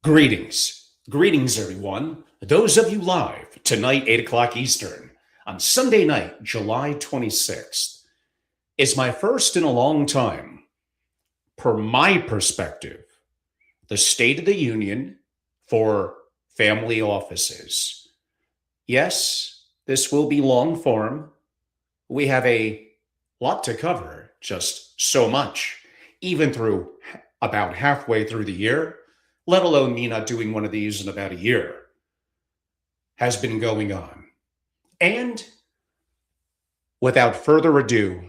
Greetings, everyone. Those of you live tonight, 8 o'clock Eastern, on Sunday night, July 26th, is my first in a long time, per my perspective, the State of the Union for family offices. Yes, this will be long form. We have a lot to cover, just so much, even through about halfway through the year, let alone me not doing one of these in about a year, has been going on. And without further ado,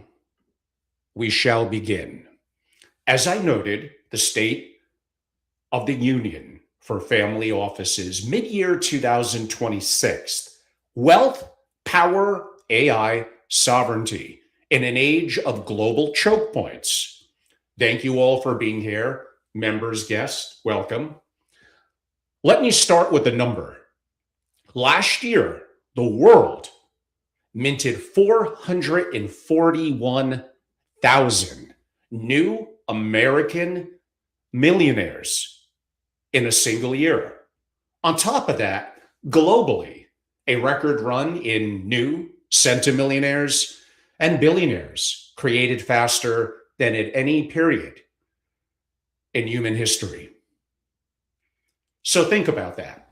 we shall begin. As I noted, the State of the Union for Family Offices, mid-year 2026, wealth, power, AI, sovereignty in an age of global choke points. Thank you all for being here. Members, guests, welcome. Let me start with the number. Last year, the world minted 441,000 new American millionaires in a single year. On top of that, globally, a record run in new centimillionaires and billionaires created faster than at any period in human history. So think about that.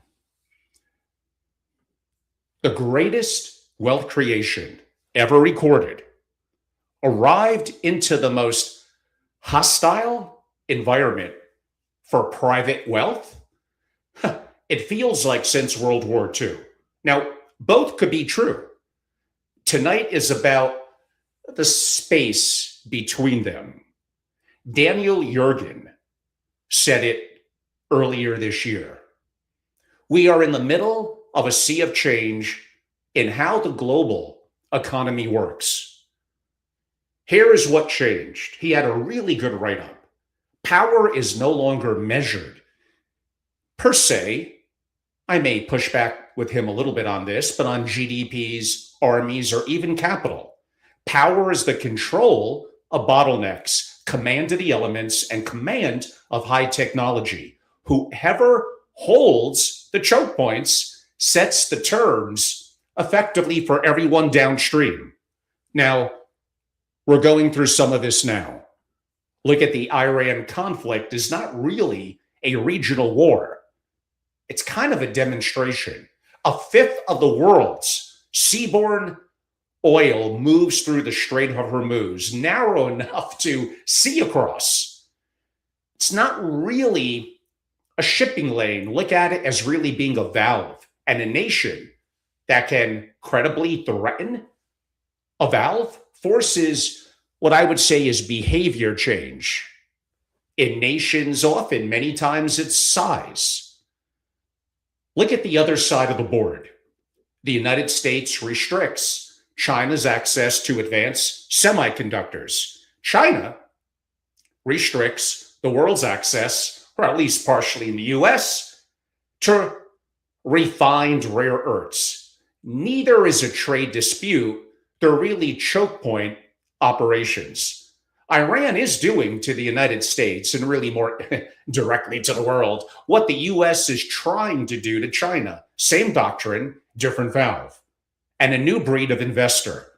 The greatest wealth creation ever recorded arrived into the most hostile environment for private wealth. It feels like since World War II. Now, both could be true. Tonight is about the space between them. Daniel Yergin said it earlier this year. We are in the middle of a sea of change in how the global economy works. Here is what changed. He had a really good write-up. Power is no longer measured per se. I may push back with him a little bit on this, but on GDPs, armies, or even capital. Power is the control of bottlenecks, command of the elements, and command of high technology. Whoever holds the choke points sets the terms effectively for everyone downstream. Now, we're going through some of this now. Look at the Iran conflict is not really a regional war. It's kind of a demonstration. A fifth of the world's seaborne oil moves through the Strait of Hormuz, narrow enough to see across. It's not really a shipping lane. Look at it as really being a valve, and a nation that can credibly threaten a valve forces what I would say is behavior change in nations. Often, many times, it's size. Look at the other side of the board. The United States restricts China's access to advanced semiconductors. China restricts the world's access, or at least partially in the US, to refined rare earths. Neither is a trade dispute. They're really choke point operations. Iran is doing to the United States, and really more directly to the world, what the US is trying to do to China. Same doctrine, different valve. And a new breed of investor,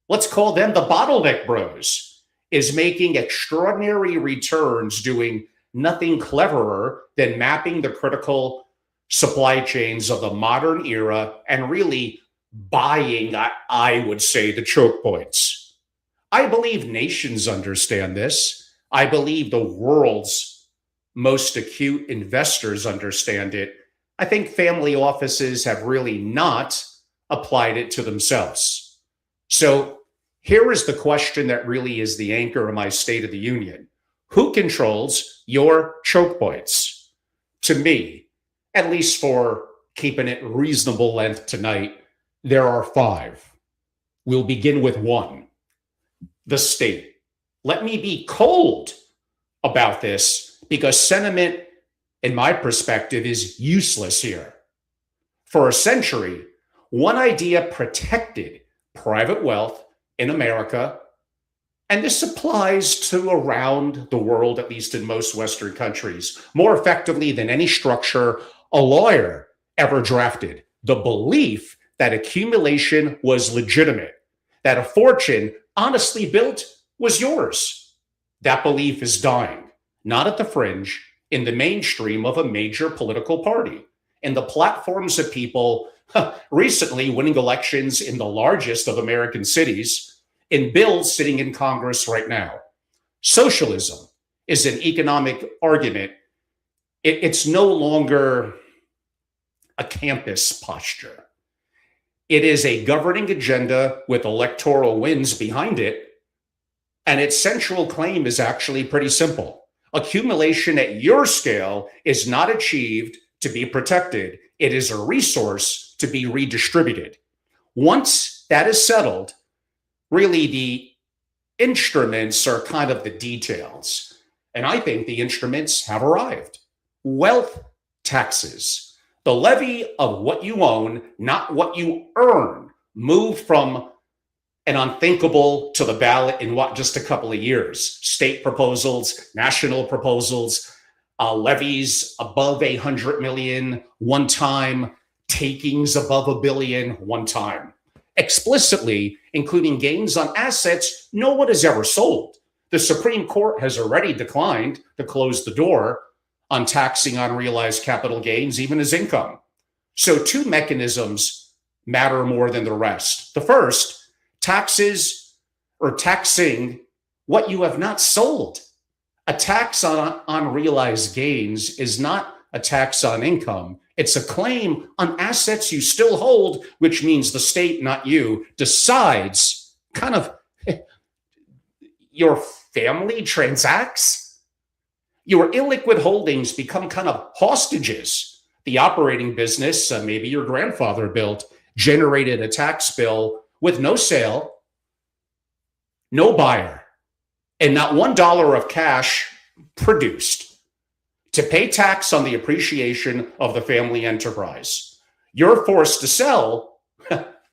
let's call them the bottleneck bros, is making extraordinary returns doing nothing cleverer than mapping the critical supply chains of the modern era and really buying, I would say, the choke points. I believe nations understand this. I believe the world's most acute investors understand it. I think family offices have really not applied it to themselves. So here is the question that really is the anchor of my State of the Union. Who controls your choke points? To me, at least for keeping it reasonable length tonight, there are 5. We'll begin with 1, the state. Let me be cold about this because sentiment, in my perspective, is useless here. For a century, one idea protected private wealth in America And this applies to around the world, at least in most Western countries, more effectively than any structure a lawyer ever drafted. The belief that accumulation was legitimate, that a fortune honestly built was yours. That belief is dying, not at the fringe, in the mainstream of a major political party, in the platforms of people recently winning elections in the largest of American cities, in bills sitting in Congress right now. Socialism is an economic argument. It's no longer a campus posture. It is a governing agenda with electoral wins behind it. And its central claim is actually pretty simple. Accumulation at your scale is not achieved to be protected. It is a resource to be redistributed. Once that is settled, really the instruments are kind of the details. And I think the instruments have arrived. Wealth taxes, the levy of what you own, not what you earn, moved from an unthinkable to the ballot in what, just a couple of years. State proposals, national proposals, levies above 100 million one time, takings above $1 billion one time. Explicitly, including gains on assets no one has ever sold. The Supreme Court has already declined to close the door on taxing unrealized capital gains, even as income. So two mechanisms matter more than the rest. The first, taxes or taxing what you have not sold. A tax on unrealized gains is not a tax on income. It's a claim on assets you still hold, which means the state, not you, decides kind of your family transacts. Your illiquid holdings become kind of hostages. The operating business, maybe your grandfather built, generated a tax bill with no sale, no buyer, and not $1 of cash produced to pay tax on the appreciation of the family enterprise. You're forced to sell,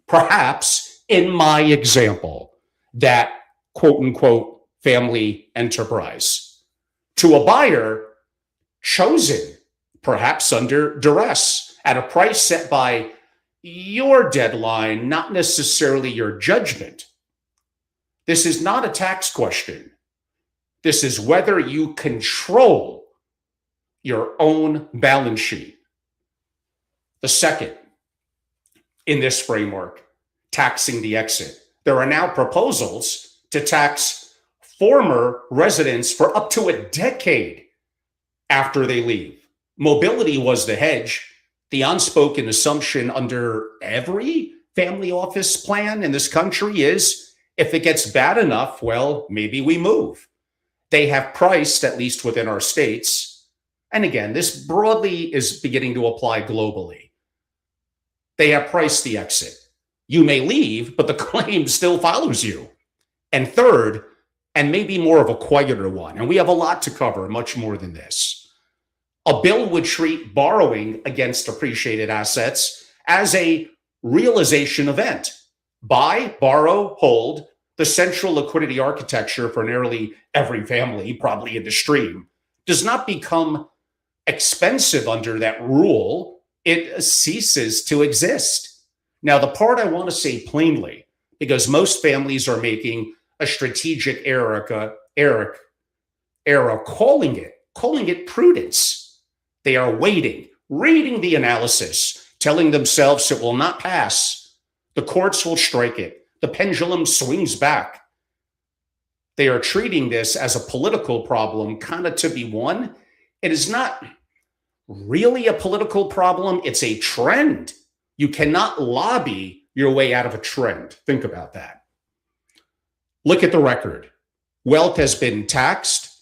perhaps in my example, that quote unquote family enterprise to a buyer chosen, perhaps under duress, at a price set by your deadline, not necessarily your judgment. This is not a tax question. This is whether you control your own balance sheet. The second, in this framework, taxing the exit. There are now proposals to tax former residents for up to a decade after they leave. Mobility was the hedge. The unspoken assumption under every family office plan in this country is if it gets bad enough, well, maybe we move. They have priced, at least within our states, and again, this broadly is beginning to apply globally. They have priced the exit. You may leave, but the claim still follows you. And third, and maybe more of a quieter one, and we have a lot to cover, much more than this. A bill would treat borrowing against appreciated assets as a realization event. Buy, borrow, hold, the central liquidity architecture for nearly every family, probably in the stream, does not become expensive under that rule. It ceases to exist. Now, the part I want to say plainly, because most families are making a strategic error, calling it prudence. They are waiting, reading the analysis, telling themselves it will not pass. The courts will strike it. The pendulum swings back. They are treating this as a political problem, kind of to be won. It is not really a political problem. It's a trend. You cannot lobby your way out of a trend. Think about that. Look at the record. Wealth has been taxed,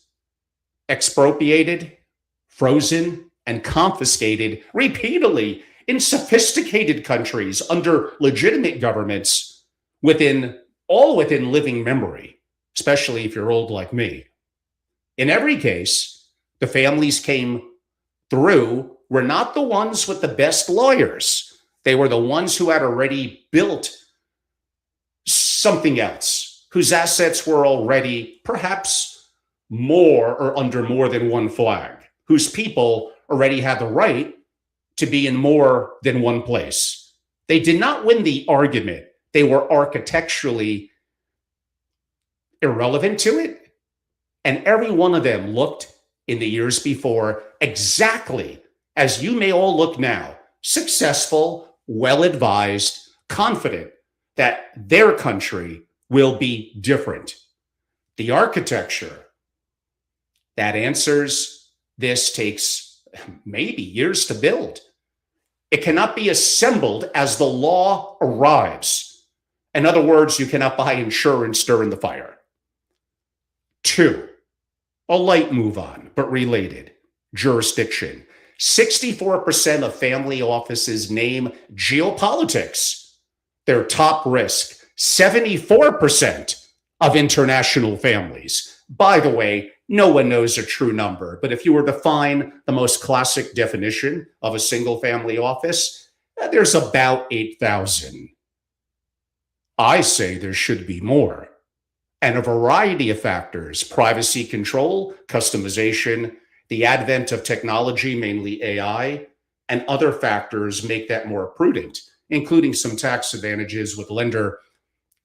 expropriated, frozen, and confiscated repeatedly in sophisticated countries under legitimate governments within living memory, especially if you're old like me. In every case, the families came through were not the ones with the best lawyers. They were the ones who had already built something else, whose assets were already perhaps more or under more than one flag, whose people already had the right to be in more than one place. They did not win the argument. They were architecturally irrelevant to it. And every one of them looked in the years before exactly as you may all look now, successful, well-advised, confident that their country will be different. The architecture that answers this takes maybe years to build. It cannot be assembled as the law arrives. In other words, you cannot buy insurance during the fire. 2, a light move on, but related, jurisdiction. 64% of family offices name geopolitics their top risk. 74% of international families. By the way, no one knows a true number, but if you were to find the most classic definition of a single family office, there's about 8,000. I say there should be more. And a variety of factors, privacy control, customization, the advent of technology, mainly AI, and other factors make that more prudent, including some tax advantages with lender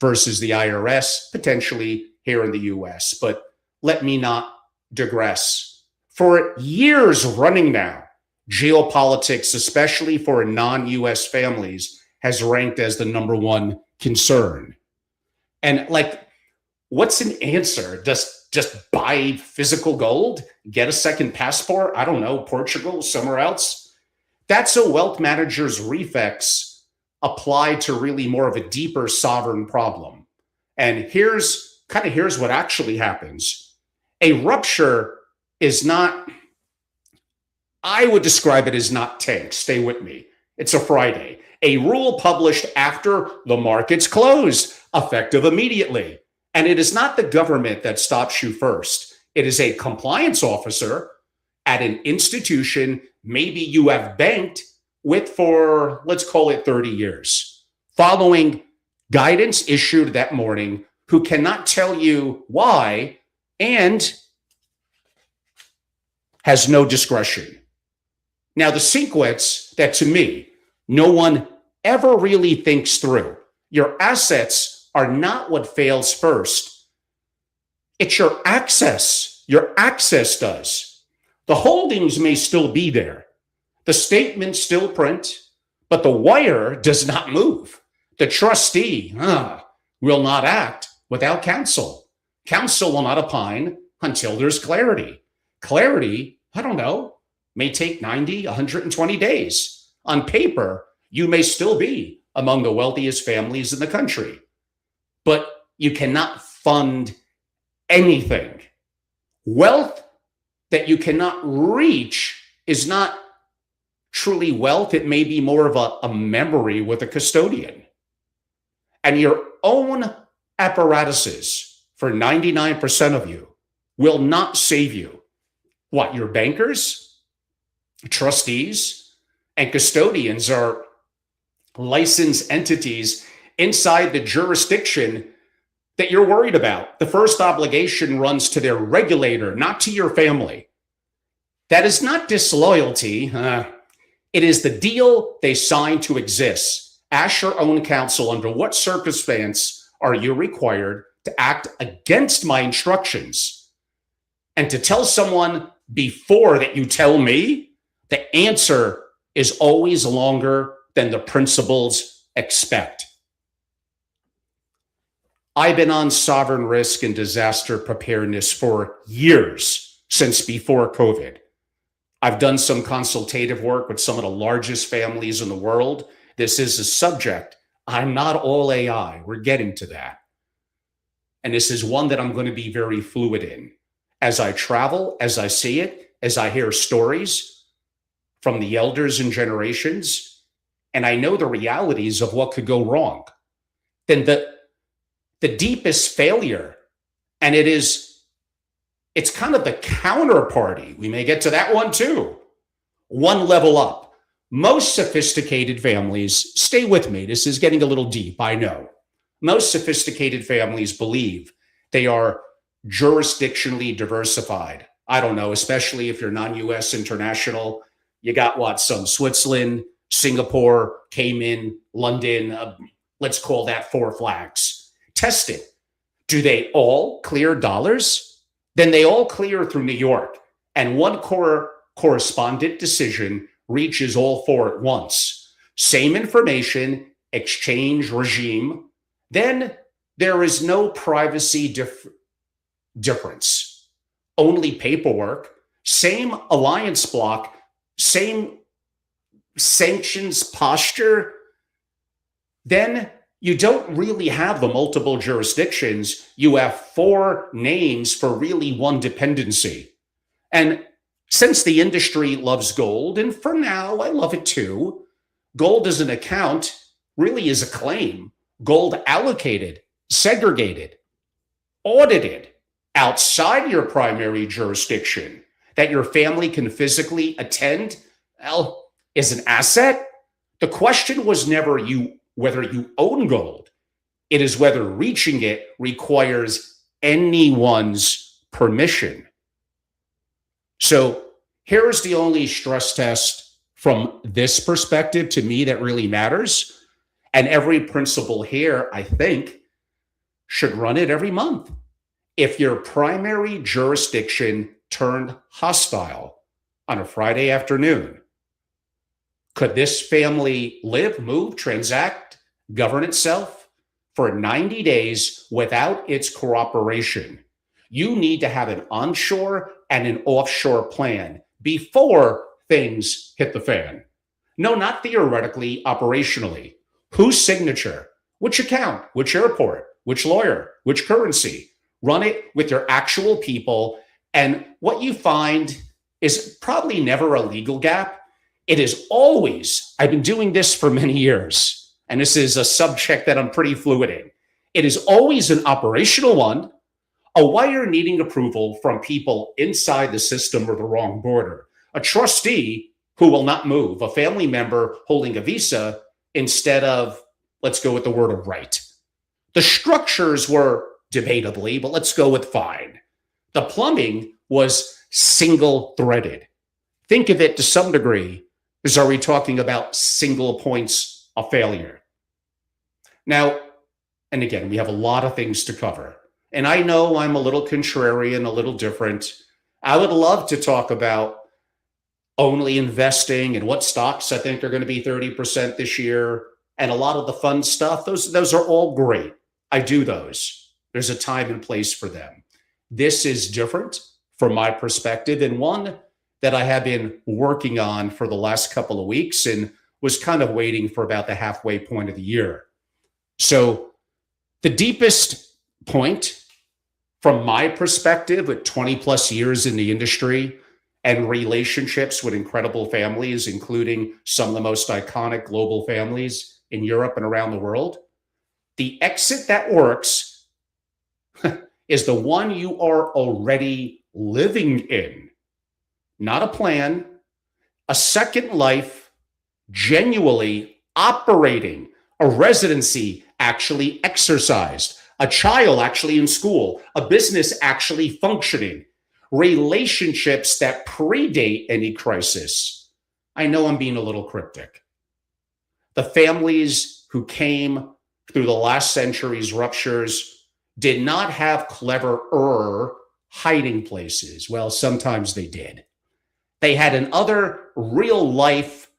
versus the IRS, potentially here in the US. But let me not digress. For years running now, geopolitics, especially for non-US families, has ranked as the number one concern. And what's an answer? Just buy physical gold? Get a second passport? I don't know, Portugal, somewhere else? That's a wealth manager's reflex applied to really more of a deeper sovereign problem. And here's what actually happens. A rupture is not, I would describe it as not tank. Stay with me. It's a Friday. A rule published after the markets closed, effective immediately. And it is not the government that stops you first. It is a compliance officer at an institution maybe you have banked with for, let's call it 30 years, following guidance issued that morning, who cannot tell you why and has no discretion. Now, the sequence that to me, no one ever really thinks through. Your assets are not what fails first. It's your access. Your access does. The holdings may still be there. The statements still print, but the wire does not move. The trustee will not act without counsel. Counsel will not opine until there's clarity. Clarity, I don't know, may take 90, 120 days. On paper, you may still be among the wealthiest families in the country, but you cannot fund anything. Wealth that you cannot reach is not truly wealth. It may be more of a memory with a custodian. And your own apparatuses, for 99% of you, will not save you. What, your bankers, trustees, and custodians are licensed entities inside the jurisdiction that you're worried about. The first obligation runs to their regulator, not to your family. That is not disloyalty. It is the deal they signed to exist. Ask your own counsel, under what circumstance are you required to act against my instructions? And to tell someone before that you tell me, the answer is always longer than the principals expect. I've been on sovereign risk and disaster preparedness for years, since before COVID. I've done some consultative work with some of the largest families in the world. This is a subject. I'm not all AI. We're getting to that. And this is one that I'm going to be very fluid in. As I travel, as I see it, as I hear stories from the elders and generations, and I know the realities of what could go wrong, then the deepest failure, and it's kind of the counterparty. We may get to that one too. One level up. Most sophisticated families, stay with me. This is getting a little deep, I know. Most sophisticated families believe they are jurisdictionally diversified. I don't know, especially if you're non-US international. You got what? Some Switzerland, Singapore, Cayman, London. Let's call that four flags. Test it. Do they all clear dollars? Then they all clear through New York. And one correspondent decision reaches all four at once. Same information, exchange regime. Then there is no privacy difference. Only paperwork, same alliance block, same sanctions posture. Then you don't really have the multiple jurisdictions. You have four names for really one dependency. And since the industry loves gold, and for now I love it too, gold as an account really is a claim. Gold allocated, segregated, audited outside your primary jurisdiction that your family can physically attend, well, is an asset. The question was never whether you own gold. It is whether reaching it requires anyone's permission. So here's the only stress test from this perspective to me that really matters. And every principal here, I think, should run it every month. If your primary jurisdiction turned hostile on a Friday afternoon, could this family live, move, transact, govern itself for 90 days without its cooperation? You need to have an onshore and an offshore plan before things hit the fan. No, not theoretically, operationally. Whose signature? Which account? Which airport? Which lawyer? Which currency? Run it with your actual people. And what you find is probably never a legal gap. It is always, I've been doing this for many years, and this is a subject that I'm pretty fluid in. It is always an operational one, a wire needing approval from people inside the system or the wrong border, a trustee who will not move, a family member holding a visa instead of, let's go with the word of right. The structures were debatably, but let's go with fine. The plumbing was single threaded. Think of it to some degree as are we talking about single points of failure? Now, and again, we have a lot of things to cover. And I know I'm a little contrarian, a little different. I would love to talk about only investing and what stocks I think are going to be 30% this year and a lot of the fun stuff. Those are all great. I do those. There's a time and place for them. This is different from my perspective, and one that I have been working on for the last couple of weeks and was kind of waiting for about the halfway point of the year. So the deepest point from my perspective with 20 plus years in the industry and relationships with incredible families, including some of the most iconic global families in Europe and around the world, the exit that works is the one you are already living in. Not a plan, a second life, genuinely operating, a residency actually exercised, a child actually in school, a business actually functioning, relationships that predate any crisis. I know I'm being a little cryptic. The families who came through the last century's ruptures did not have cleverer hiding places. Well, sometimes they did. They had another real life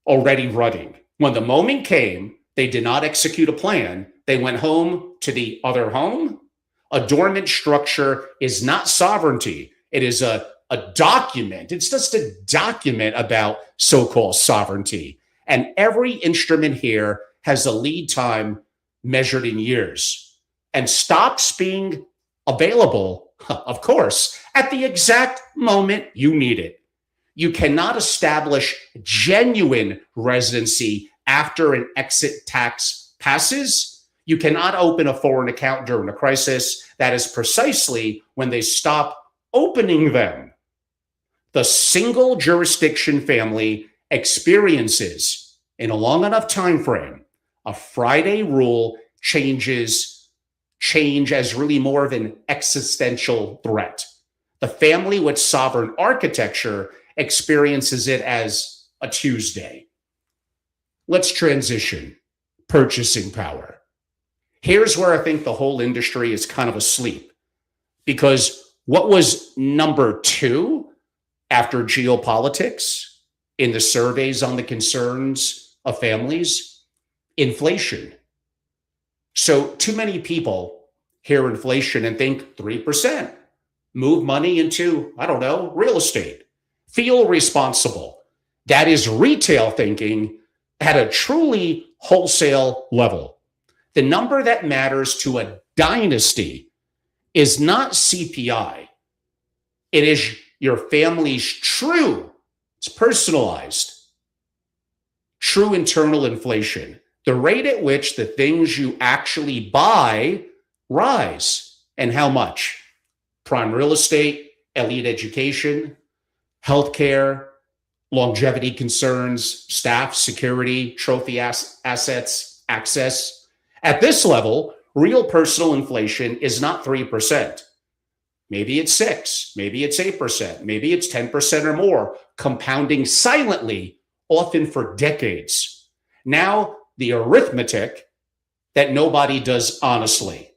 already running. When the moment came, they did not execute a plan. They went home to the other home. A dormant structure is not sovereignty. It is a document. It's just a document about so-called sovereignty. And every instrument here has a lead time measured in years and stops being available, of course, at the exact moment you need it. You cannot establish genuine residency after an exit tax passes. You cannot open a foreign account during a crisis. That is precisely when they stop opening them. The single jurisdiction family experiences, in a long enough time frame, a Friday rule changes change as really more of an existential threat. The family with sovereign architecture experiences it as a Tuesday. Let's transition. Purchasing power. Here's where I think the whole industry is kind of asleep, because what was number two after geopolitics in the surveys on the concerns of families? Inflation. So too many people hear inflation and think 3%. Move money into, I don't know, real estate. Feel responsible. That is retail thinking at a truly wholesale level. The number that matters to a dynasty is not CPI. It is your family's true, it's personalized, true internal inflation, the rate at which the things you actually buy rise, and how much. Prime real estate, elite education, healthcare, longevity concerns, staff, security, trophy assets, access. At this level, real personal inflation is not 3%. Maybe it's 6, maybe it's 8%, maybe it's 10% or more, compounding silently, often for decades. Now, the arithmetic that nobody does honestly.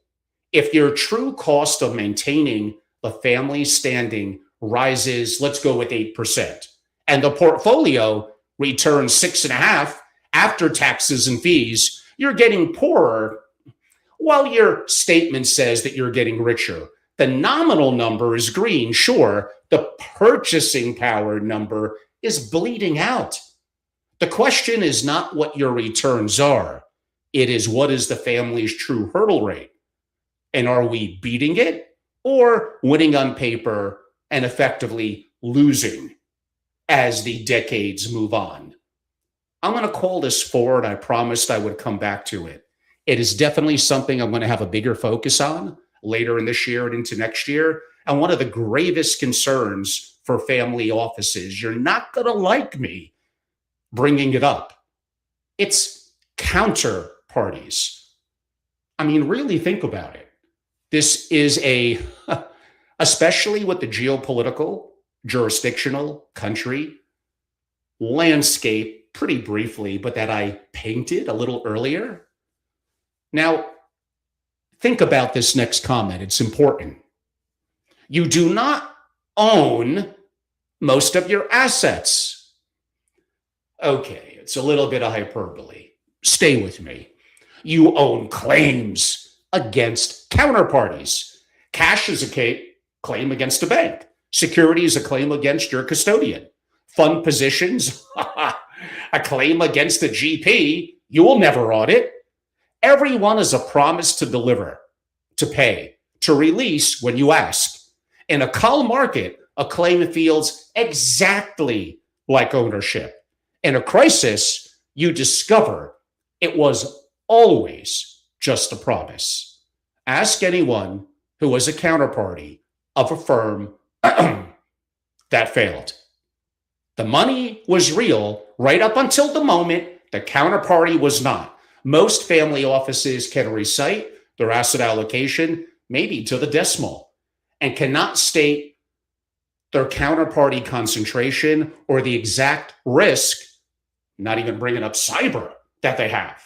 If your true cost of maintaining the family standing rises, let's go with 8%, and the portfolio returns 6.5 after taxes and fees, you're getting poorer while your statement says that you're getting richer. The nominal number is green, sure. The purchasing power number is bleeding out. The question is not what your returns are. It is, what is the family's true hurdle rate? And are we beating it or winning on paper and effectively losing as the decades move on? I'm going to call this forward. I promised I would come back to it. It is definitely something I'm going to have a bigger focus on later in this year and into next year. And one of the gravest concerns for family offices, you're not going to like me bringing it up, it's counterparties. I mean, really think about it. This is especially with the geopolitical, jurisdictional, country landscape, pretty briefly, but that I painted a little earlier. Now, think about this next comment. It's important. You do not own most of your assets. Okay, it's a little bit of hyperbole. Stay with me. You own claims against counterparties. Cash is a claim against a bank. Security is a claim against your custodian. Fund positions, a claim against the GP you will never audit. Everyone is a promise to deliver, to pay, to release when you ask. In a calm market, a claim feels exactly like ownership. In a crisis, you discover it was always just a promise. Ask anyone who was a counterparty of a firm that failed. The money was real right up until the moment the counterparty was not. Most family offices can recite their asset allocation, maybe to the decimal, and cannot state their counterparty concentration or the exact risk, not even bringing up cyber, that they have.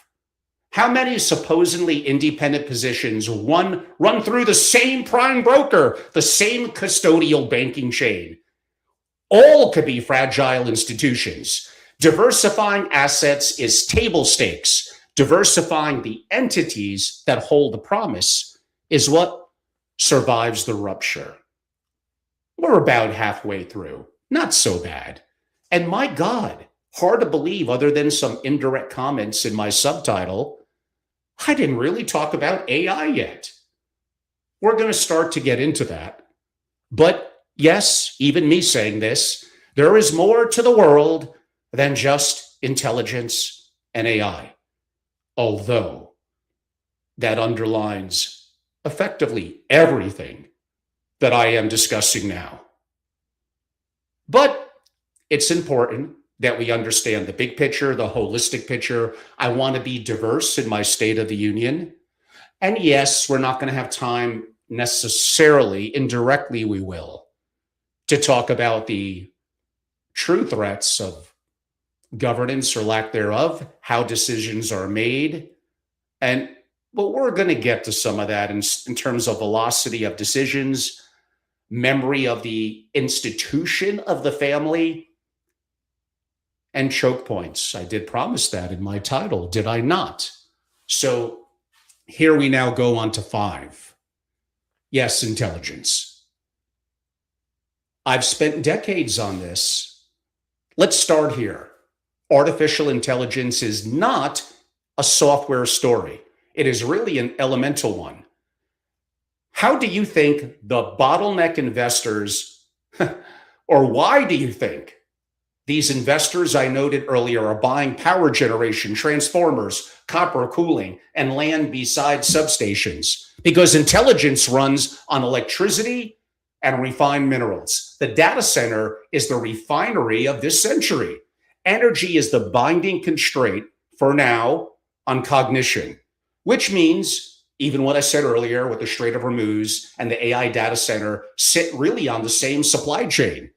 How many supposedly independent positions run through the same prime broker, the same custodial banking chain? All could be fragile institutions. Diversifying assets is table stakes. Diversifying the entities that hold the promise is what survives the rupture. We're about halfway through. Not so bad. And my God, hard to believe, other than some indirect comments in my subtitle, I didn't really talk about AI yet. We're going to start to get into that. But yes, even me saying this, there is more to the world than just intelligence and AI. Although that underlines effectively everything that I am discussing now. But it's important that we understand the big picture, the holistic picture. I want to be diverse in my State of the Union. And yes, we're not going to have time necessarily, indirectly, we will, to talk about the true threats of governance or lack thereof, how decisions are made. And but we're going to get to some of that in terms of velocity of decisions, memory of the institution of the family, and choke points. I did promise that in my title, did I not? So here we now go on to 5. Yes, intelligence. I've spent decades on this. Let's start here. Artificial intelligence is not a software story. It is really an elemental one. How do you think the bottleneck investors, or why do you think these investors I noted earlier are buying power generation, transformers, copper cooling, and land beside substations? Because intelligence runs on electricity and refined minerals. The data center is the refinery of this century. Energy is the binding constraint for now on cognition, which means even what I said earlier with the Strait of Hormuz and the AI data center sit really on the same supply chain.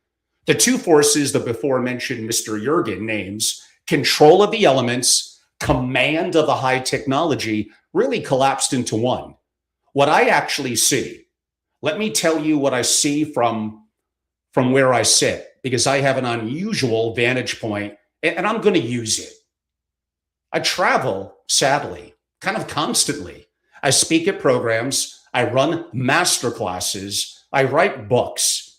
The two forces, the before mentioned Mr. Jurgen names, control of the elements, command of the high technology, really collapsed into one. What I actually see, let me tell you what I see from where I sit, because I have an unusual vantage point and I'm going to use it. I travel, sadly, kind of constantly. I speak at programs, I run master classes, I write books,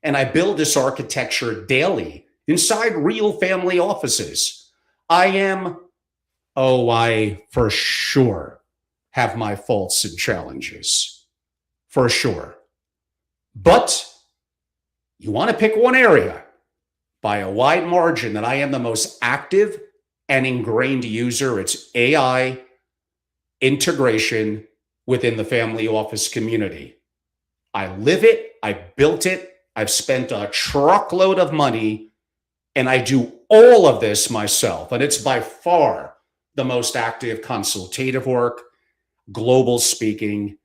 and I build this architecture daily inside real family offices. I for sure have my faults and challenges, for sure. But you want to pick one area by a wide margin that I am the most active and ingrained user, it's AI integration within the family office community. I live it, I built it, I've spent a truckload of money, and I do all of this myself. And it's by far the most active consultative work, global speaking,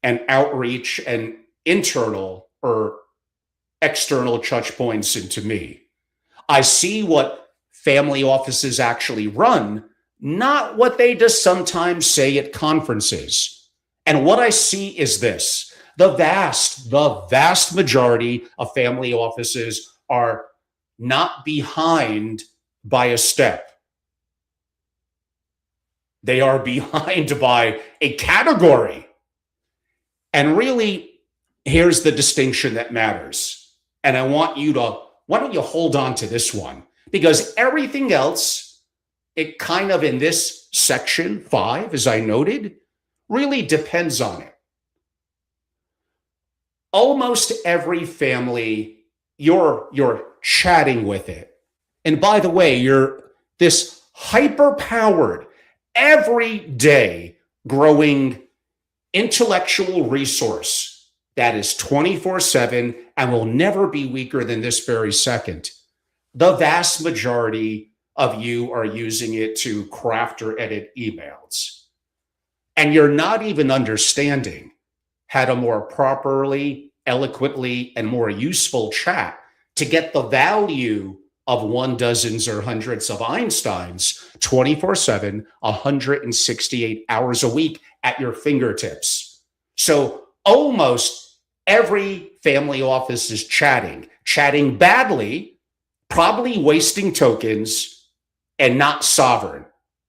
and outreach and internal or external touch points into me. I see what family offices actually run, not what they just sometimes say at conferences. And what I see is this. The vast majority of family offices are not behind by a step. They are behind by a category. And really, here's the distinction that matters. And why don't you hold on to this one? Because everything else, it kind of in this section 5, as I noted, really depends on it. Almost every family, you're chatting with it. And by the way, you're this hyper-powered, every day growing intellectual resource that is 24/7 and will never be weaker than this very second. The vast majority of you are using it to craft or edit emails. And you're not even understanding how to more properly, eloquently, and more useful chat to get the value of one dozens or hundreds of Einsteins 24/7, 168 hours a week at your fingertips. So almost every family office is chatting badly, probably wasting tokens and not sovereign.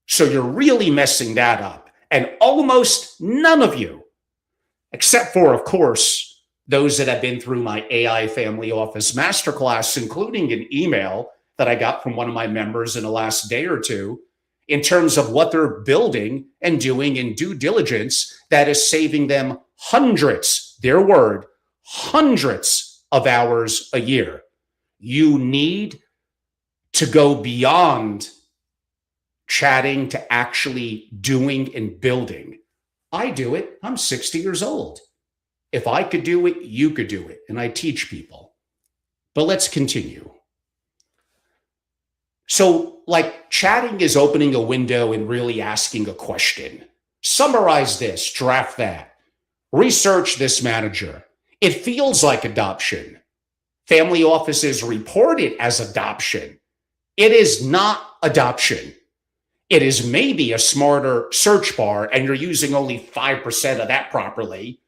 So you're really messing that up. And almost none of you, except for, of course, those that have been through my AI Family Office Masterclass, including an email that I got from one of my members in the last day or two, in terms of what they're building and doing in due diligence that is saving them hundreds, their word, hundreds of hours a year. You need to go beyond chatting to actually doing and building. I do it. I'm 60 years old. If I could do it, you could do it. And I teach people. But let's continue. So, like, chatting is opening a window and really asking a question. Summarize this, draft that, research this manager. It feels like adoption. Family offices report it as adoption. It is not adoption. It is maybe a smarter search bar, and you're using only 5% of that properly,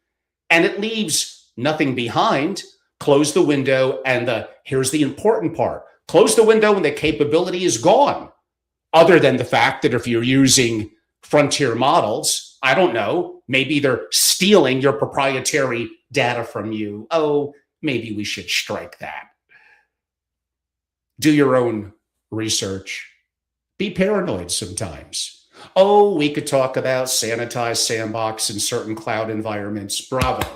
and it leaves nothing behind. Close the window, and here's the important part. Close the window and the capability is gone. Other than the fact that if you're using frontier models, I don't know, maybe they're stealing your proprietary data from you. Oh, maybe we should strike that. Do your own research. Be paranoid sometimes. Oh, we could talk about sanitized sandbox in certain cloud environments. Bravo.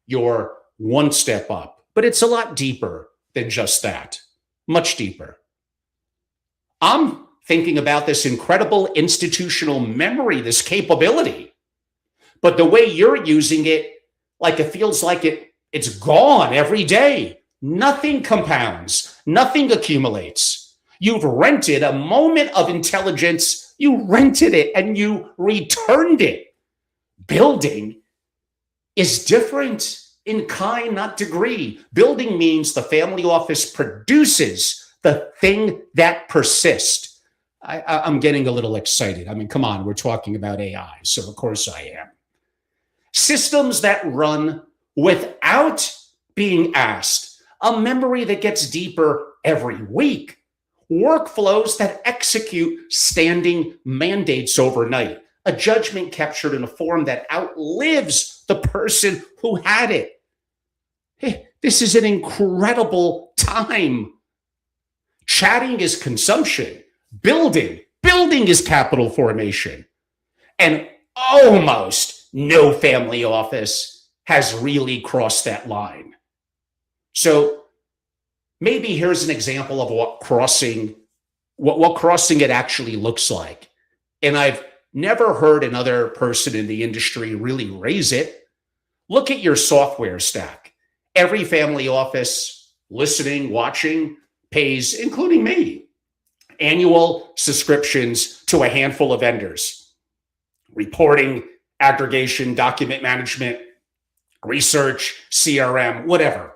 You're one step up. But it's a lot deeper than just that. Much deeper. I'm thinking about this incredible institutional memory, this capability. But the way you're using it, like it feels like it's gone every day. Nothing compounds. Nothing accumulates. You've rented a moment of intelligence. You rented it and you returned it. Building is different in kind, not degree. Building means the family office produces the thing that persists. I'm getting a little excited. I mean, come on, we're talking about AI, so of course I am. Systems that run without being asked, a memory that gets deeper every week, workflows that execute standing mandates overnight, a judgment captured in a form that outlives the person who had it. Hey, this is an incredible time. Chatting is consumption. Building is capital formation. And almost no family office has really crossed that line. So maybe here's an example of what crossing it actually looks like. And I've never heard another person in the industry really raise it. Look at your software stack. Every family office listening, watching, pays, including me, annual subscriptions to a handful of vendors. Reporting, aggregation, document management, research, CRM, whatever.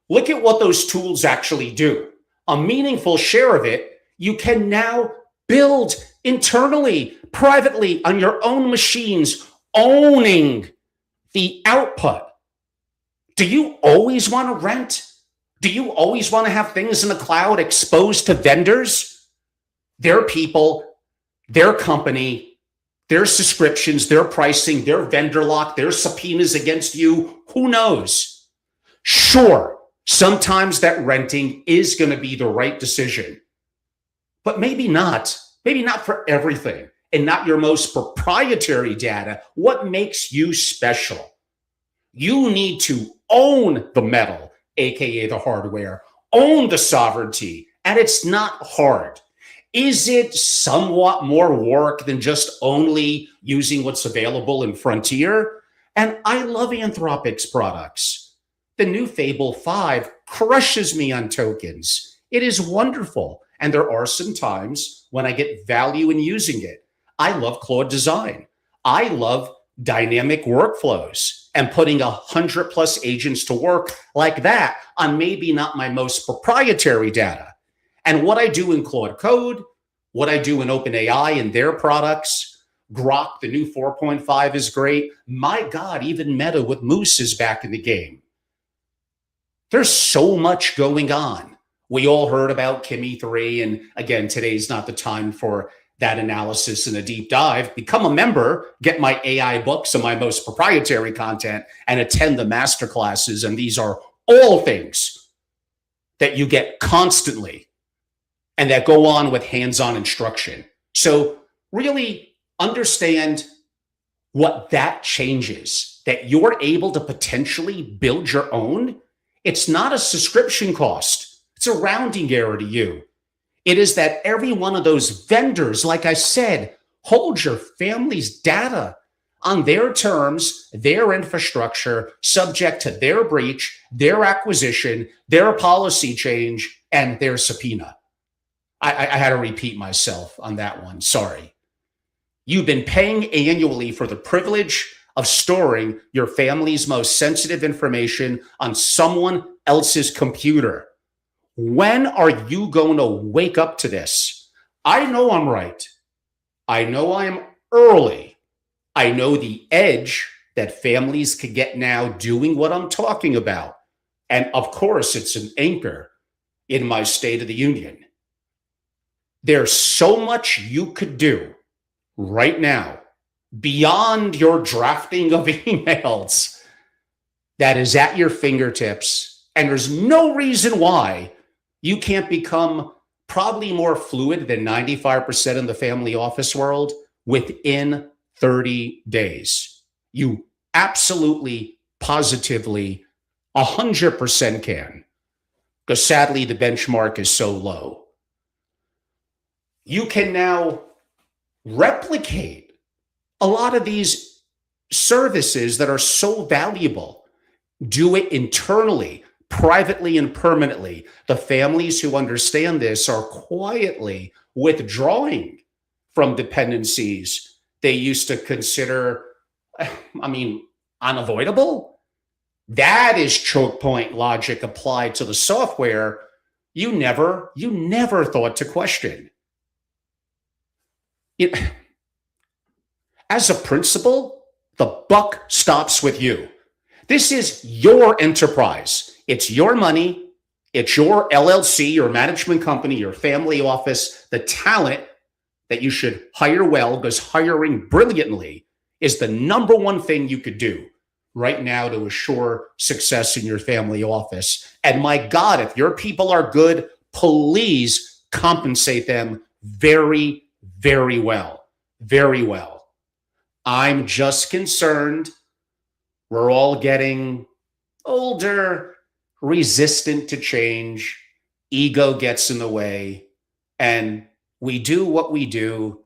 Look at what those tools actually do. A meaningful share of it you can now build internally, privately, on your own machines, owning the output. Do you always want to rent? Do you always want to have things in the cloud exposed to vendors? Their people, their company, their subscriptions, their pricing, their vendor lock, their subpoenas against you. Who knows? Sure, sometimes that renting is going to be the right decision, but maybe not. Maybe not for everything, and not your most proprietary data. What makes you special? You need to own the metal, aka the hardware, own the sovereignty, and it's not hard. Is it somewhat more work than just only using what's available in Frontier? And I love Anthropic's products. The new Fable 5 crushes me on tokens. It is wonderful. And there are some times when I get value in using it. I love Claude Design. I love dynamic workflows and putting 100+ agents to work like that on maybe not my most proprietary data. And what I do in Claude Code, what I do in OpenAI and their products, Grok, the new 4.5 is great. My God, even Meta with Moose is back in the game. There's so much going on. We all heard about Kimi 3, and again, today's not the time for that analysis and a deep dive. Become a member, get my AI books and my most proprietary content, and attend the masterclasses. And these are all things that you get constantly and that go on with hands-on instruction. So really understand what that changes, that you're able to potentially build your own. It's not a subscription cost. It's a rounding error to you. It is that every one of those vendors, like I said, hold your family's data on their terms, their infrastructure, subject to their breach, their acquisition, their policy change, and their subpoena. I had to repeat myself on that one. Sorry. You've been paying annually for the privilege of storing your family's most sensitive information on someone else's computer. When are you going to wake up to this? I know I'm right. I know I'm early. I know the edge that families can get now doing what I'm talking about. And of course, it's an anchor in my State of the Union. There's so much you could do right now beyond your drafting of emails that is at your fingertips. And there's no reason why you can't become probably more fluid than 95% in the family office world within 30 days. You absolutely, positively, 100% can, because sadly, the benchmark is so low. You can now replicate a lot of these services that are so valuable. Do it internally, privately, and permanently. The families who understand this are quietly withdrawing from dependencies they used to consider, unavoidable. That is choke point logic applied to the software you never thought to question. As a principal, the buck stops with you. This is your enterprise. It's your money. It's your LLC, your management company, your family office, the talent that you should hire well, because hiring brilliantly is the number one thing you could do right now to assure success in your family office. And my God, if your people are good, please compensate them very, very well. Very well. I'm just concerned we're all getting older, resistant to change, ego gets in the way, and we do what we do.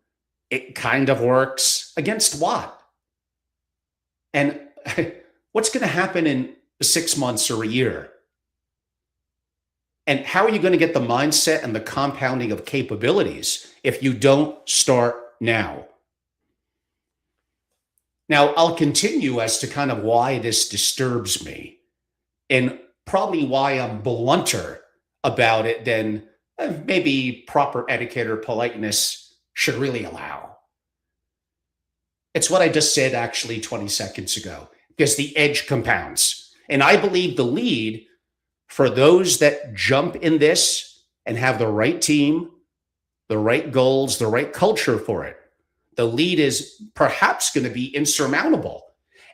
It kind of works against what? And what's going to happen in 6 months or a year? And how are you going to get the mindset and the compounding of capabilities if you don't start now? Now, I'll continue as to kind of why this disturbs me and probably why I'm blunter about it than maybe proper etiquette or politeness should really allow. It's what I just said actually 20 seconds ago, because the edge compounds. And I believe the lead for those that jump in this and have the right team, the right goals, the right culture for it, the lead is perhaps going to be insurmountable.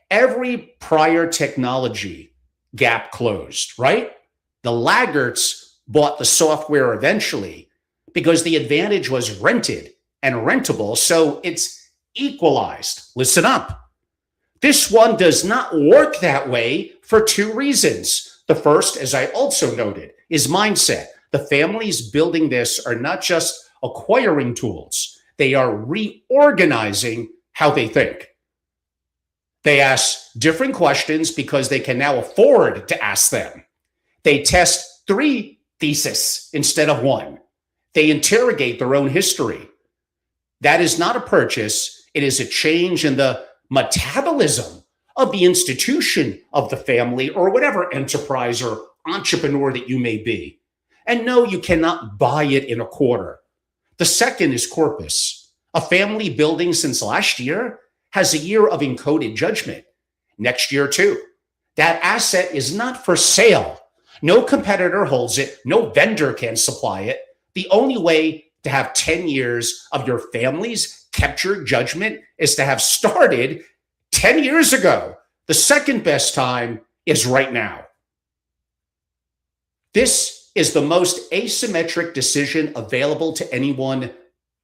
Every prior technology gap closed, right? The laggards bought the software eventually because the advantage was rented and rentable, so it's equalized. Listen up. This one does not work that way for two reasons. The first, as I also noted, is mindset. The families building this are not just acquiring tools. They are reorganizing how they think. They ask different questions because they can now afford to ask them. They test 3 theses instead of 1. They interrogate their own history. That is not a purchase. It is a change in the metabolism of the institution of the family or whatever enterprise or entrepreneur that you may be. And no, you cannot buy it in a quarter. The second is corpus. A family building since last year has a year of encoded judgment. Next year, too. That asset is not for sale. No competitor holds it. No vendor can supply it. The only way to have 10 years of your family's captured judgment is to have started 10 years ago. The second best time is right now. This is the most asymmetric decision available to anyone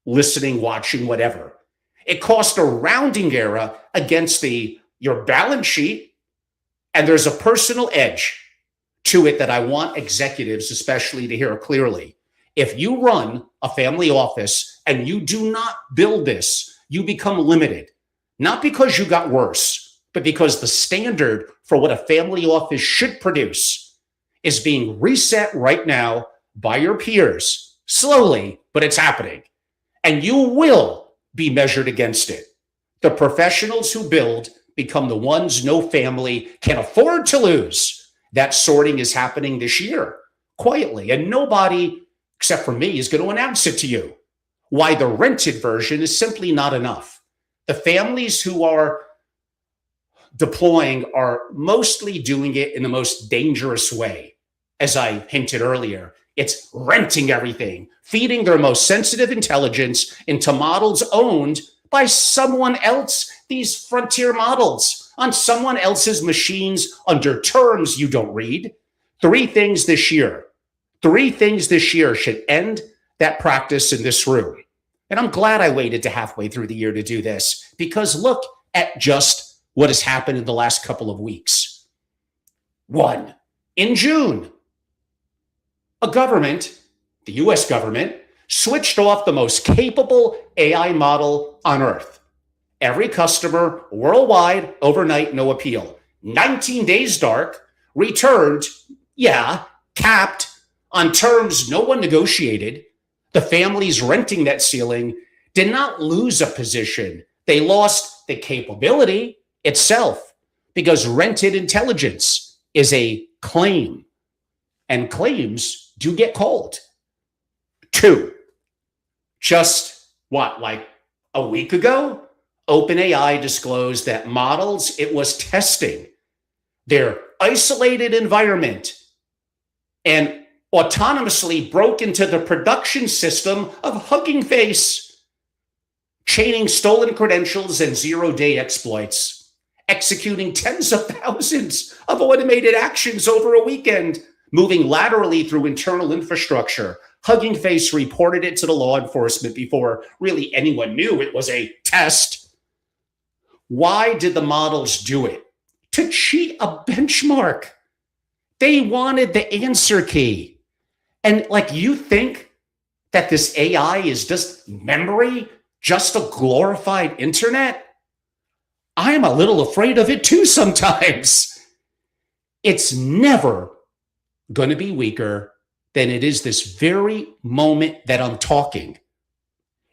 listening, watching, whatever. It cost a rounding error against your balance sheet, and there's a personal edge to it that I want executives especially to hear clearly. If you run a family office and you do not build this, you become limited, not because you got worse, but because the standard for what a family office should produce is being reset right now by your peers, slowly, but it's happening. And you will be measured against it. The professionals who build become the ones no family can afford to lose. That sorting is happening this year, quietly, and nobody, except for me, is going to announce it to you. Why the rented version is simply not enough. The families who are deploying are mostly doing it in the most dangerous way. As I hinted earlier, it's renting everything, feeding their most sensitive intelligence into models owned by someone else, these frontier models on someone else's machines under terms you don't read. Three things this year should end that practice in this room. And I'm glad I waited to halfway through the year to do this, because look at just what has happened in the last couple of weeks. One, in June, a government, the US government, switched off the most capable AI model on earth. Every customer worldwide, overnight, no appeal. 19 days dark, returned, capped on terms no one negotiated. The families renting that ceiling did not lose a position. They lost the capability itself, because rented intelligence is a claim, and claims do get called. Two, just like a week ago, OpenAI disclosed that models it was testing, their isolated environment, and autonomously broke into the production system of Hugging Face, chaining stolen credentials and zero-day exploits, executing tens of thousands of automated actions over a weekend, moving laterally through internal infrastructure. Hugging Face reported it to the law enforcement before really anyone knew it was a test. Why did the models do it? To cheat a benchmark. They wanted the answer key. And you think that this AI is just memory, just a glorified internet? I'm a little afraid of it too sometimes. It's never going to be weaker than it is this very moment that I'm talking.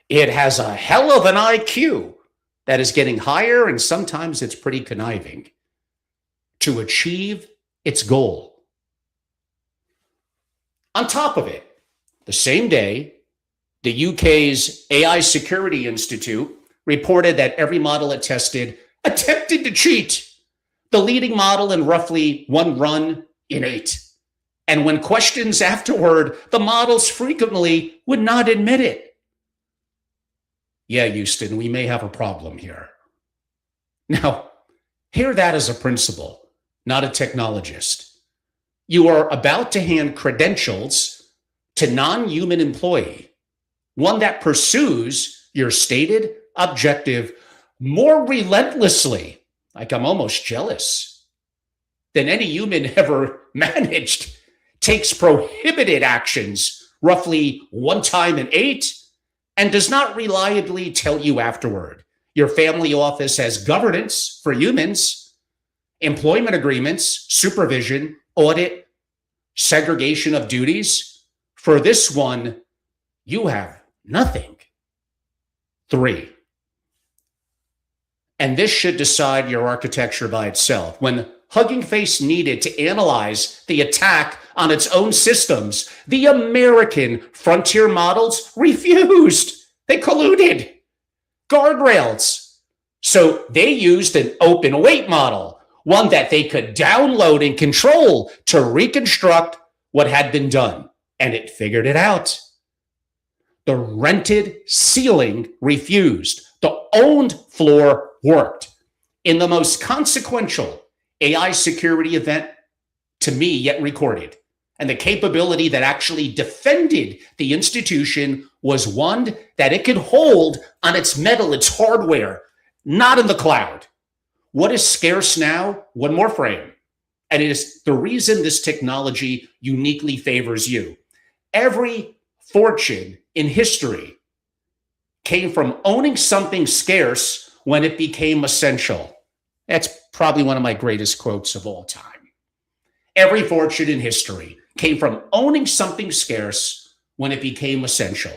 It has a hell of an IQ that is getting higher, and sometimes it's pretty conniving to achieve its goal. On top of it, the same day, the UK's AI Security Institute reported that every model it tested attempted to cheat. The leading model in roughly one run in 8. And when questions afterward, the models frequently would not admit it. Yeah, Houston, we may have a problem here. Now, hear that as a principal, not a technologist. You are about to hand credentials to non-human employee, one that pursues your stated objective more relentlessly, I'm almost jealous, than any human ever managed, takes prohibited actions roughly one time in 8, and does not reliably tell you afterward. Your family office has governance for humans, employment agreements, supervision, audit, segregation of duties. For this one, you have nothing. 3. And this should decide your architecture by itself. When Hugging Face needed to analyze the attack on its own systems, the American frontier models refused. They colluded. Guardrails. So they used an open weight model, one that they could download and control to reconstruct what had been done. And it figured it out. The rented ceiling refused. The owned floor worked. In the most consequential AI security event to me yet recorded, and the capability that actually defended the institution was one that it could hold on its metal, its hardware, not in the cloud. What is scarce now? One more frame. And it is the reason this technology uniquely favors you. Every fortune in history came from owning something scarce when it became essential. That's probably one of my greatest quotes of all time. Every fortune in history came from owning something scarce when it became essential.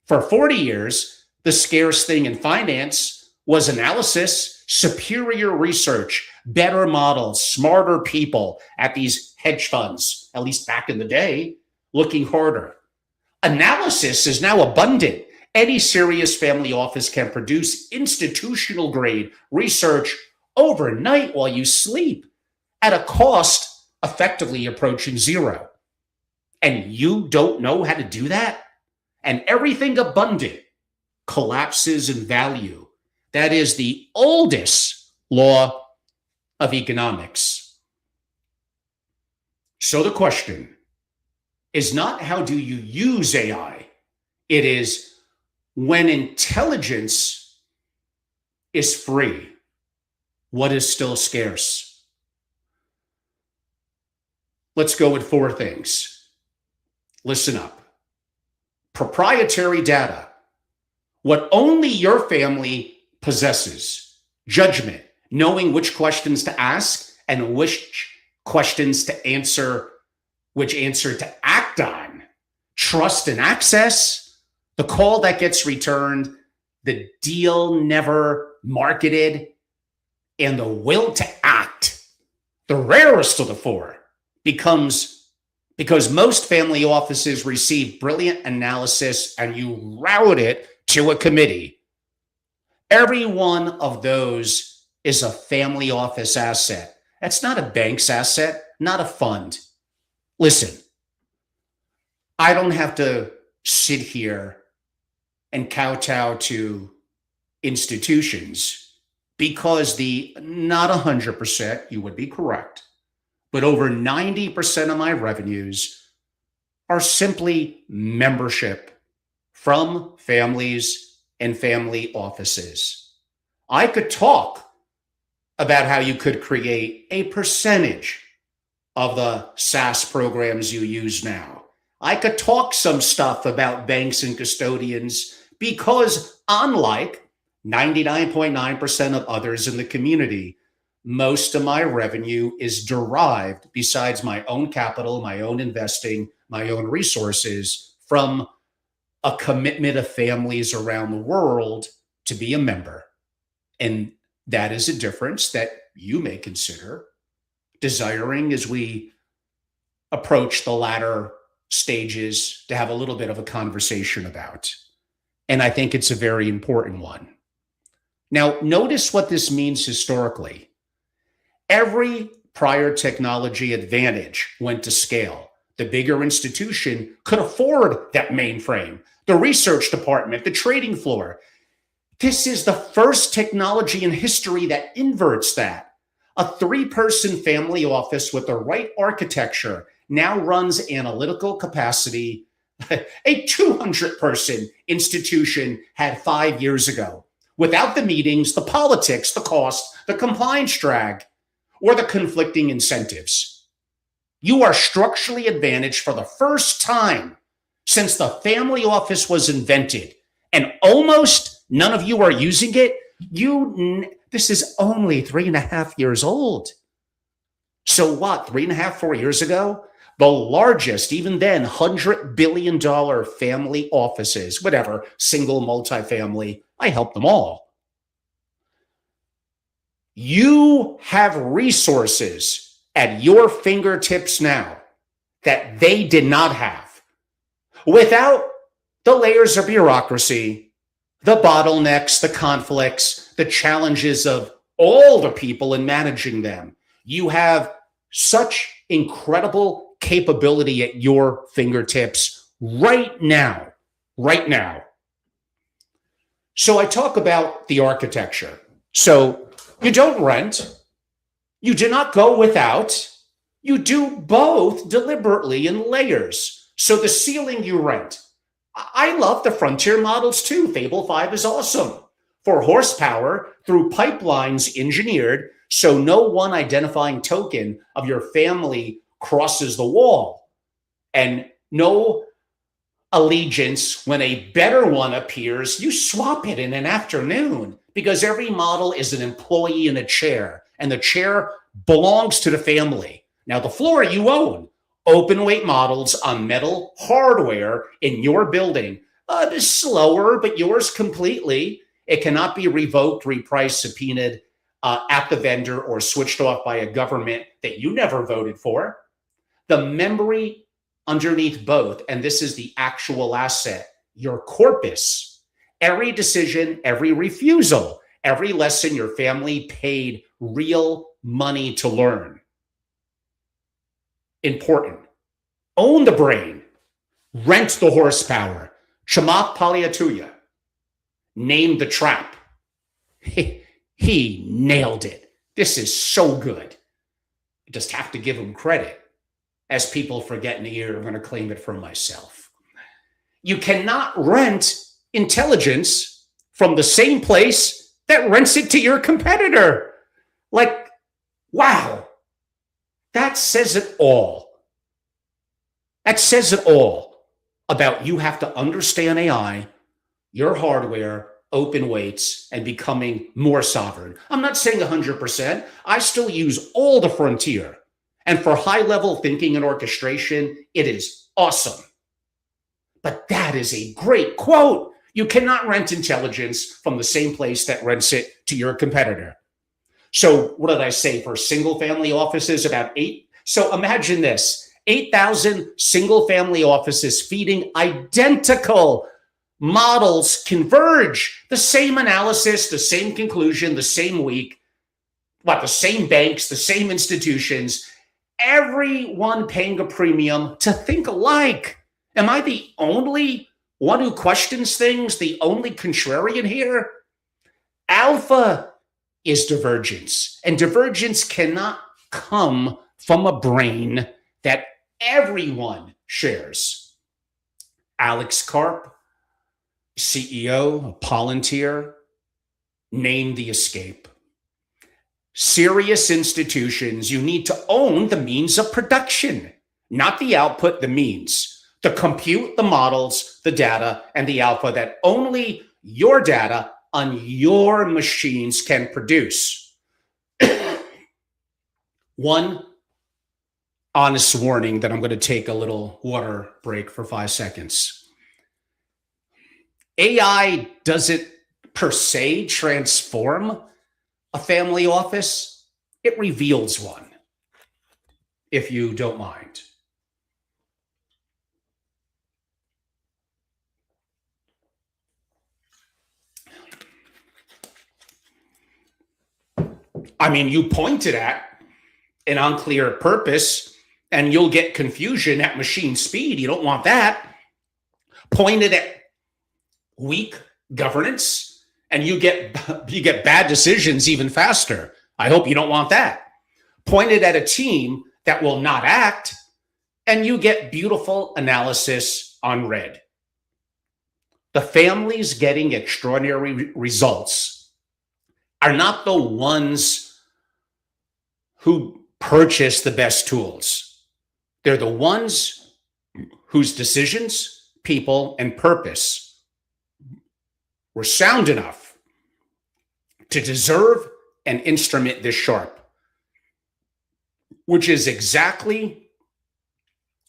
For 40 years, The scarce thing in finance was analysis, superior research, better models, smarter people at these hedge funds, at least back in the day, looking harder. Analysis is now abundant. Any serious family office can produce institutional grade research overnight while you sleep at a cost effectively approaching zero. And you don't know how to do that? And everything abundant collapses in value. That is the oldest law of economics. So the question is not how do you use AI? It is when intelligence is free, what is still scarce? Let's go with 4 things. Listen up. Proprietary data, what only your family possesses. Judgment, knowing which questions to ask and which questions to answer, which answer to act on. Trust and access, the call that gets returned, the deal never marketed, and the will to act, the rarest of the 4, becomes because most family offices receive brilliant analysis and you route it to a committee. Every one of those is a family office asset. That's not a bank's asset, not a fund. Listen, I don't have to sit here and kowtow to institutions because not 100%, you would be correct, but over 90% of my revenues are simply membership from families and family offices. I could talk about how you could create a percentage of the SaaS programs you use now. I could talk some stuff about banks and custodians because unlike 99.9% of others in the community, most of my revenue is derived, besides my own capital, my own investing, my own resources, from a commitment of families around the world to be a member. And that is a difference that you may consider desiring as we approach the latter stages to have a little bit of a conversation about. And I think it's a very important one. Now, notice what this means historically. Every prior technology advantage went to scale. The bigger institution could afford that mainframe, the research department, the trading floor. This is the first technology in history that inverts that. A 3-person family office with the right architecture now runs analytical capacity a 200-person institution had 5 years ago, without the meetings, the politics, the cost, the compliance drag, or the conflicting incentives. You are structurally advantaged for the first time since the family office was invented, and almost none of you are using it. This is only 3.5 years old. So what, 3.5, 4 years ago? The largest, even then, $100 billion family offices, whatever, single, multifamily, I help them all. You have resources at your fingertips now that they did not have. Without the layers of bureaucracy, the bottlenecks, the conflicts, the challenges of all the people in managing them, you have such incredible capability at your fingertips right now. So I talk about the architecture. So you don't rent, you do not go without, you do both deliberately in layers. So the ceiling you rent. I love the frontier models too. Fable 5 is awesome. For horsepower through pipelines engineered so no one identifying token of your family crosses the wall, and no allegiance when a better one appears, you swap it in an afternoon because every model is an employee in a chair and the chair belongs to the family. Now the floor you own, open weight models on metal hardware in your building, Slower, but yours completely. It cannot be revoked, repriced, subpoenaed at the vendor, or switched off by a government that you never voted for. The memory underneath both, and this is the actual asset, your corpus. Every decision, every refusal, every lesson your family paid real money to learn. Important. Own the brain. Rent the horsepower. Chamath Palihapitiya named the trap. He nailed it. This is so good. I just have to give him credit. As people forget in a year, I'm going to claim it for myself. You cannot rent intelligence from the same place that rents it to your competitor. Like, wow. That says it all. That says it all about you have to understand AI, your hardware, open weights, and becoming more sovereign. I'm not saying 100%. I still use all the frontier. And for high-level thinking and orchestration, it is awesome. But that is a great quote. You cannot rent intelligence from the same place that rents it to your competitor. So what did I say for single-family offices? About 8. So imagine this, 8,000 single-family offices feeding identical models converge. The same analysis, the same conclusion, the same week. The same banks, the same institutions. Everyone paying a premium to think alike. Am I the only one who questions things, the only contrarian here? Alpha is divergence, and divergence cannot come from a brain that everyone shares. Alex Karp, CEO of Palantir, named the escape. Serious institutions, you need to own the means of production, not the output, the means. The compute, the models, the data, and the alpha that only your data on your machines can produce. One honest warning that I'm going to take a little water break for 5 seconds. AI doesn't per se transform a family office. It reveals one, if you don't mind. I mean, you pointed at an unclear purpose and you'll get confusion at machine speed. You don't want that. Pointed at weak governance and you get bad decisions even faster. I hope you don't want that. Pointed at a team that will not act and you get beautiful analysis on red. The families getting extraordinary results are not the ones who purchase the best tools. They're the ones whose decisions, people, and purpose were sound enough to deserve an instrument this sharp, which is exactly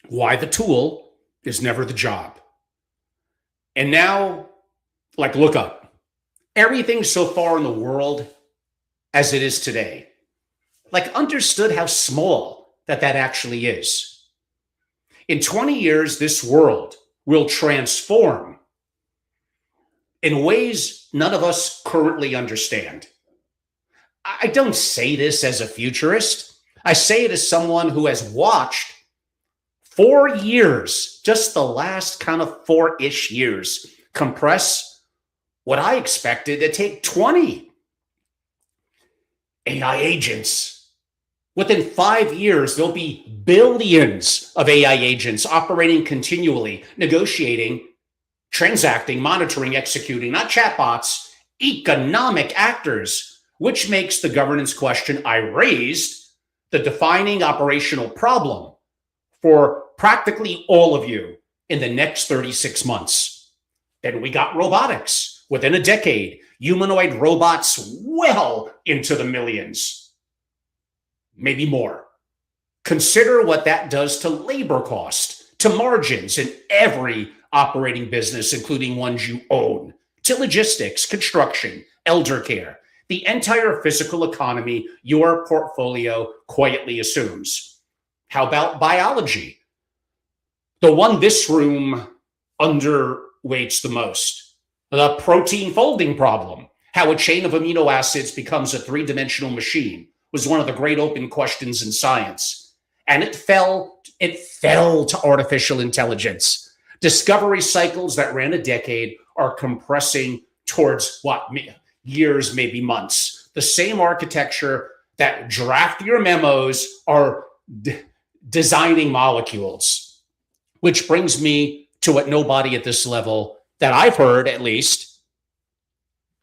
why the tool is never the job. And now, look up. Everything so far in the world as it is today, understood how small that actually is. In 20 years, this world will transform in ways none of us currently understand. I don't say this as a futurist. I say it as someone who has watched 4 years, just the last kind of 4-ish years, compress what I expected to take 20. AI agents. Within 5 years, there'll be billions of AI agents operating continually, negotiating, transacting, monitoring, executing, not chatbots, economic actors, which makes the governance question I raised the defining operational problem for practically all of you in the next 36 months. Then we got robotics. Within a decade, humanoid robots well into the millions, maybe more. Consider what that does to labor cost, to margins in every operating business, including ones you own, to logistics, construction, elder care, the entire physical economy your portfolio quietly assumes. How about biology? The one this room underweights the most. The protein folding problem. How a chain of amino acids becomes a three-dimensional machine was one of the great open questions in science. And it fell to artificial intelligence. Discovery cycles that ran a decade are compressing towards years, maybe months. The same architecture that draft your memos are designing molecules, which brings me to what nobody at this level that I've heard, at least,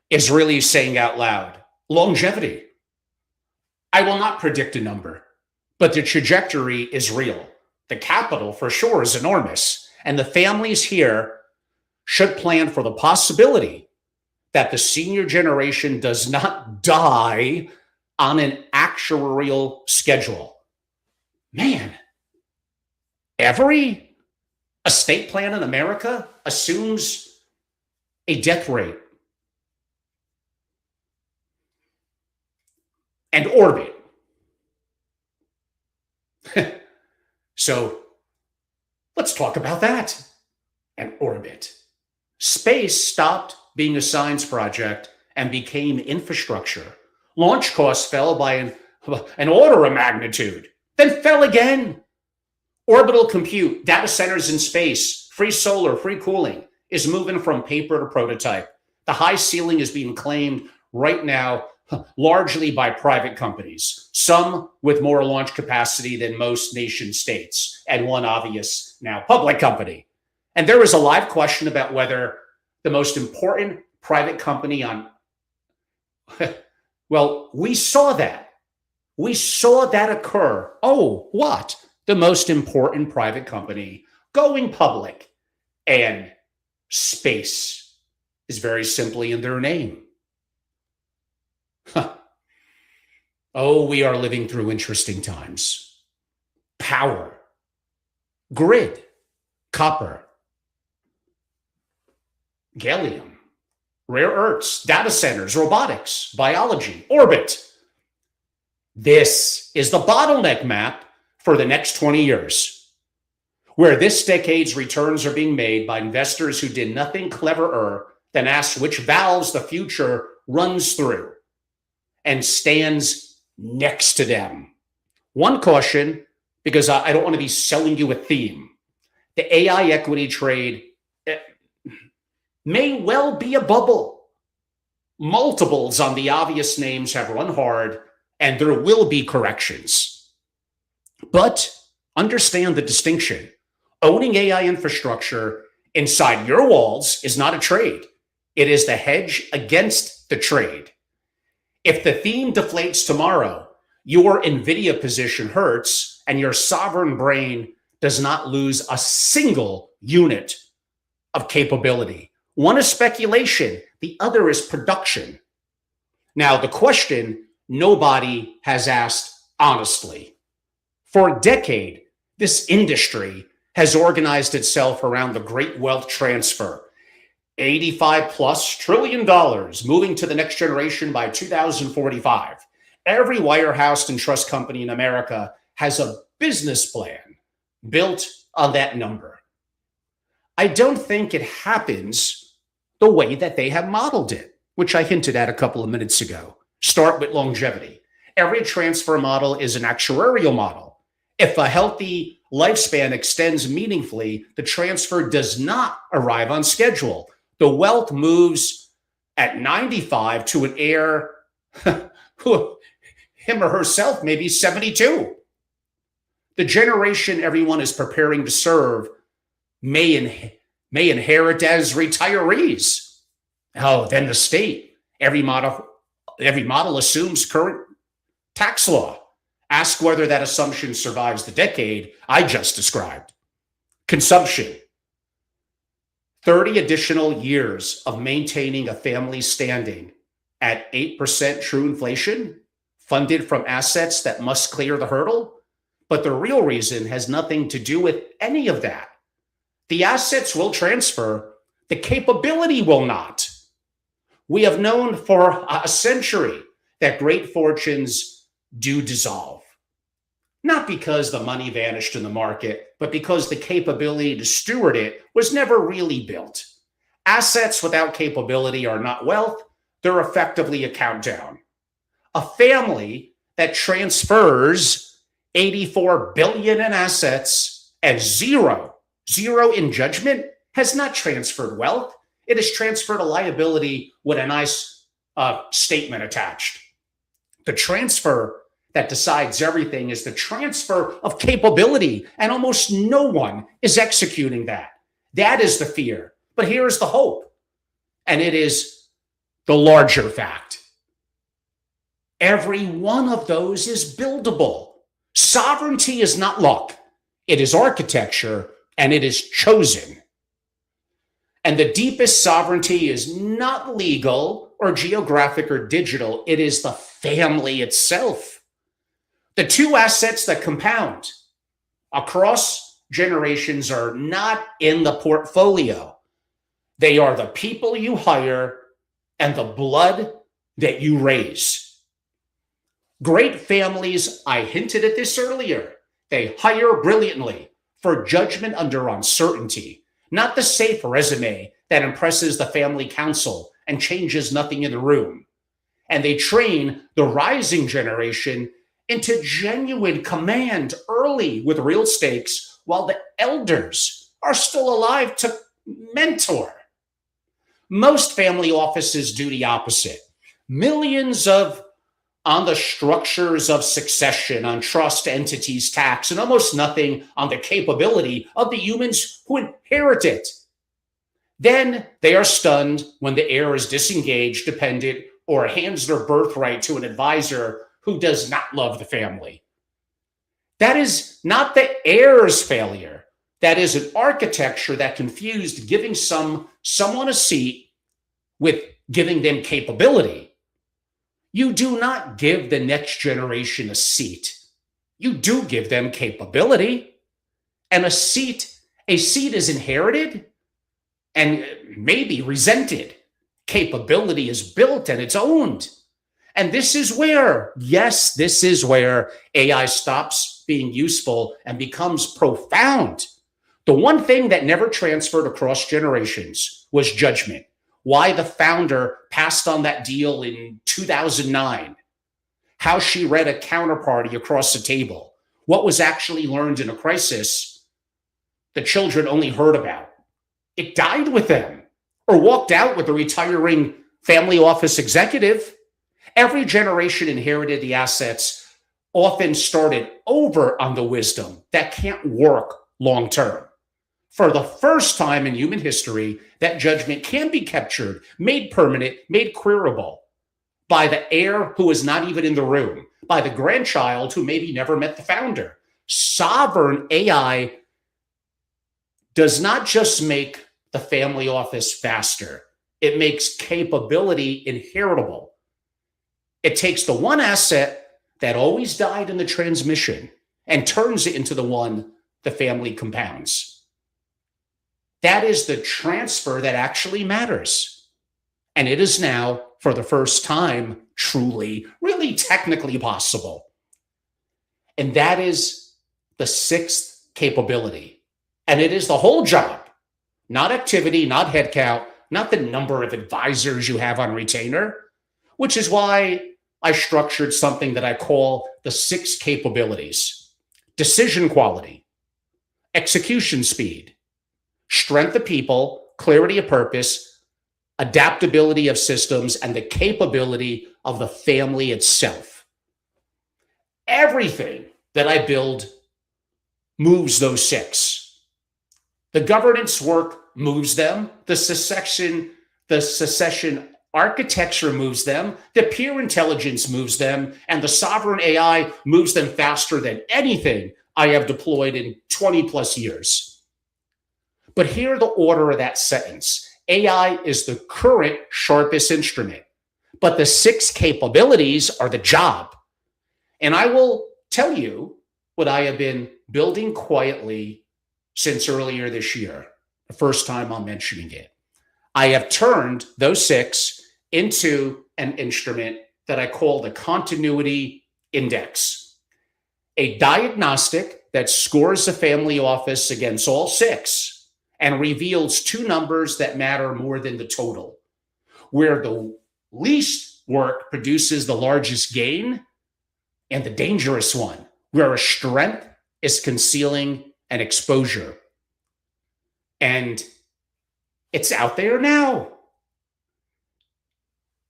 is really saying out loud: longevity. I will not predict a number, but the trajectory is real. The capital, for sure, is enormous. And the families here should plan for the possibility that the senior generation does not die on an actuarial schedule. Man, every estate plan in America assumes a death rate and orbit. So let's talk about that. And orbit. Space stopped being a science project and became infrastructure. Launch costs fell by an order of magnitude, then fell again. Orbital compute, data centers in space, free solar, free cooling is moving from paper to prototype. The high ceiling is being claimed right now largely by private companies, some with more launch capacity than most nation states, and one obvious now public company. And there was a live question about whether the most important private company on, well, we saw that. We saw that occur. Oh, what? The most important private company going public. And space is very simply in their name. Oh, we are living through interesting times. Power, grid, copper, gallium, rare earths, data centers, robotics, biology, orbit. This is the bottleneck map for the next 20 years, where this decade's returns are being made by investors who did nothing cleverer than ask which valves the future runs through and stands next to them. One caution, because I don't want to be selling you a theme. The AI equity trade may well be a bubble. Multiples on the obvious names have run hard, and there will be corrections. But understand the distinction. Owning AI infrastructure inside your walls is not a trade. It is the hedge against the trade. If the theme deflates tomorrow, your NVIDIA position hurts and your sovereign brain does not lose a single unit of capability. One is speculation, the other is production. Now, the question nobody has asked honestly. For a decade, this industry has organized itself around the great wealth transfer. $85+ trillion moving to the next generation by 2045. Every wirehouse and trust company in America has a business plan built on that number. I don't think it happens the way that they have modeled it, which I hinted at a couple of minutes ago. Start with longevity. Every transfer model is an actuarial model. If a healthy lifespan extends meaningfully, the transfer does not arrive on schedule. The wealth moves at 95 to an heir who, him or herself, may be 72. The generation everyone is preparing to serve may inherit as retirees. Oh, then the state. Every model assumes current tax law. Ask whether that assumption survives the decade I just described. Consumption. 30 additional years of maintaining a family standing at 8% true inflation, funded from assets that must clear the hurdle. But the real reason has nothing to do with any of that. The assets will transfer, the capability will not. We have known for a century that great fortunes do dissolve. Not because the money vanished in the market, but because the capability to steward it was never really built. Assets without capability are not wealth, they're effectively a countdown. A family that transfers 84 billion in assets and zero in judgment has not transferred wealth. It has transferred a liability with a nice statement attached. The transfer that decides everything is the transfer of capability, and almost no one is executing that. That is the fear. But here is the hope, and it is the larger fact. Every one of those is buildable. Sovereignty is not luck. It is architecture, and it is chosen. And the deepest sovereignty is not legal or geographic or digital. It is the family itself. The two assets that compound across generations are not in the portfolio. They are the people you hire and the blood that you raise. Great families, I hinted at this earlier, they hire brilliantly for judgment under uncertainty, not the safe resume that impresses the family council and changes nothing in the room. And they train the rising generation into genuine command early with real stakes while the elders are still alive to mentor. Most family offices do the opposite. Millions on the structures of succession, on trust, entities, tax, and almost nothing on the capability of the humans who inherit it. Then they are stunned when the heir is disengaged, dependent, or hands their birthright to an advisor who does not love the family. That is not the heir's failure. That is an architecture that confused giving someone a seat with giving them capability. You do not give the next generation a seat. You do give them capability. And a seat is inherited and maybe resented. Capability is built and it's owned. And this is where AI stops being useful and becomes profound. The one thing that never transferred across generations was judgment. Why the founder passed on that deal in 2009, how she read a counterparty across the table, what was actually learned in a crisis the children only heard about. It died with them or walked out with a retiring family office executive. Every generation inherited the assets, often started over on the wisdom that can't work long term. For the first time in human history, that judgment can be captured, made permanent, made queryable by the heir who is not even in the room, by the grandchild who maybe never met the founder. Sovereign AI does not just make the family office faster, it makes capability inheritable. It takes the one asset that always died in the transmission and turns it into the one the family compounds. That is the transfer that actually matters. And it is now, for the first time, truly, really technically possible. And that is the sixth capability. And it is the whole job, not activity, not headcount, not the number of advisors you have on retainer, which is why I structured something that I call the six capabilities: decision quality, execution speed, strength of people, clarity of purpose, adaptability of systems, and the capability of the family itself. Everything that I build moves those six. The governance work moves them. The secession architecture moves them. The peer intelligence moves them. And the sovereign AI moves them faster than anything I have deployed in 20 plus years. But hear the order of that sentence. AI is the current sharpest instrument, but the six capabilities are the job. And I will tell you what I have been building quietly since earlier this year. the first time I'm mentioning it. I have turned those 6 into an instrument that I call the continuity index, a diagnostic that scores the family office against all 6 and reveals 2 numbers that matter more than the total, where the least work produces the largest gain, and the dangerous one, where a strength is concealing an exposure. And it's out there now.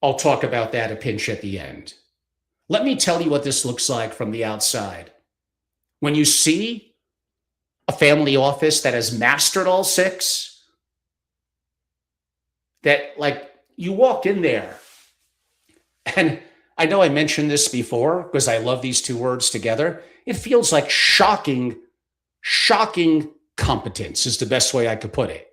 I'll talk about that a pinch at the end. Let me tell you what this looks like from the outside. When you see a family office that has mastered all 6, that like you walk in there, and I know I mentioned this before because I love these 2 words together. It feels like shocking competence is the best way I could put it.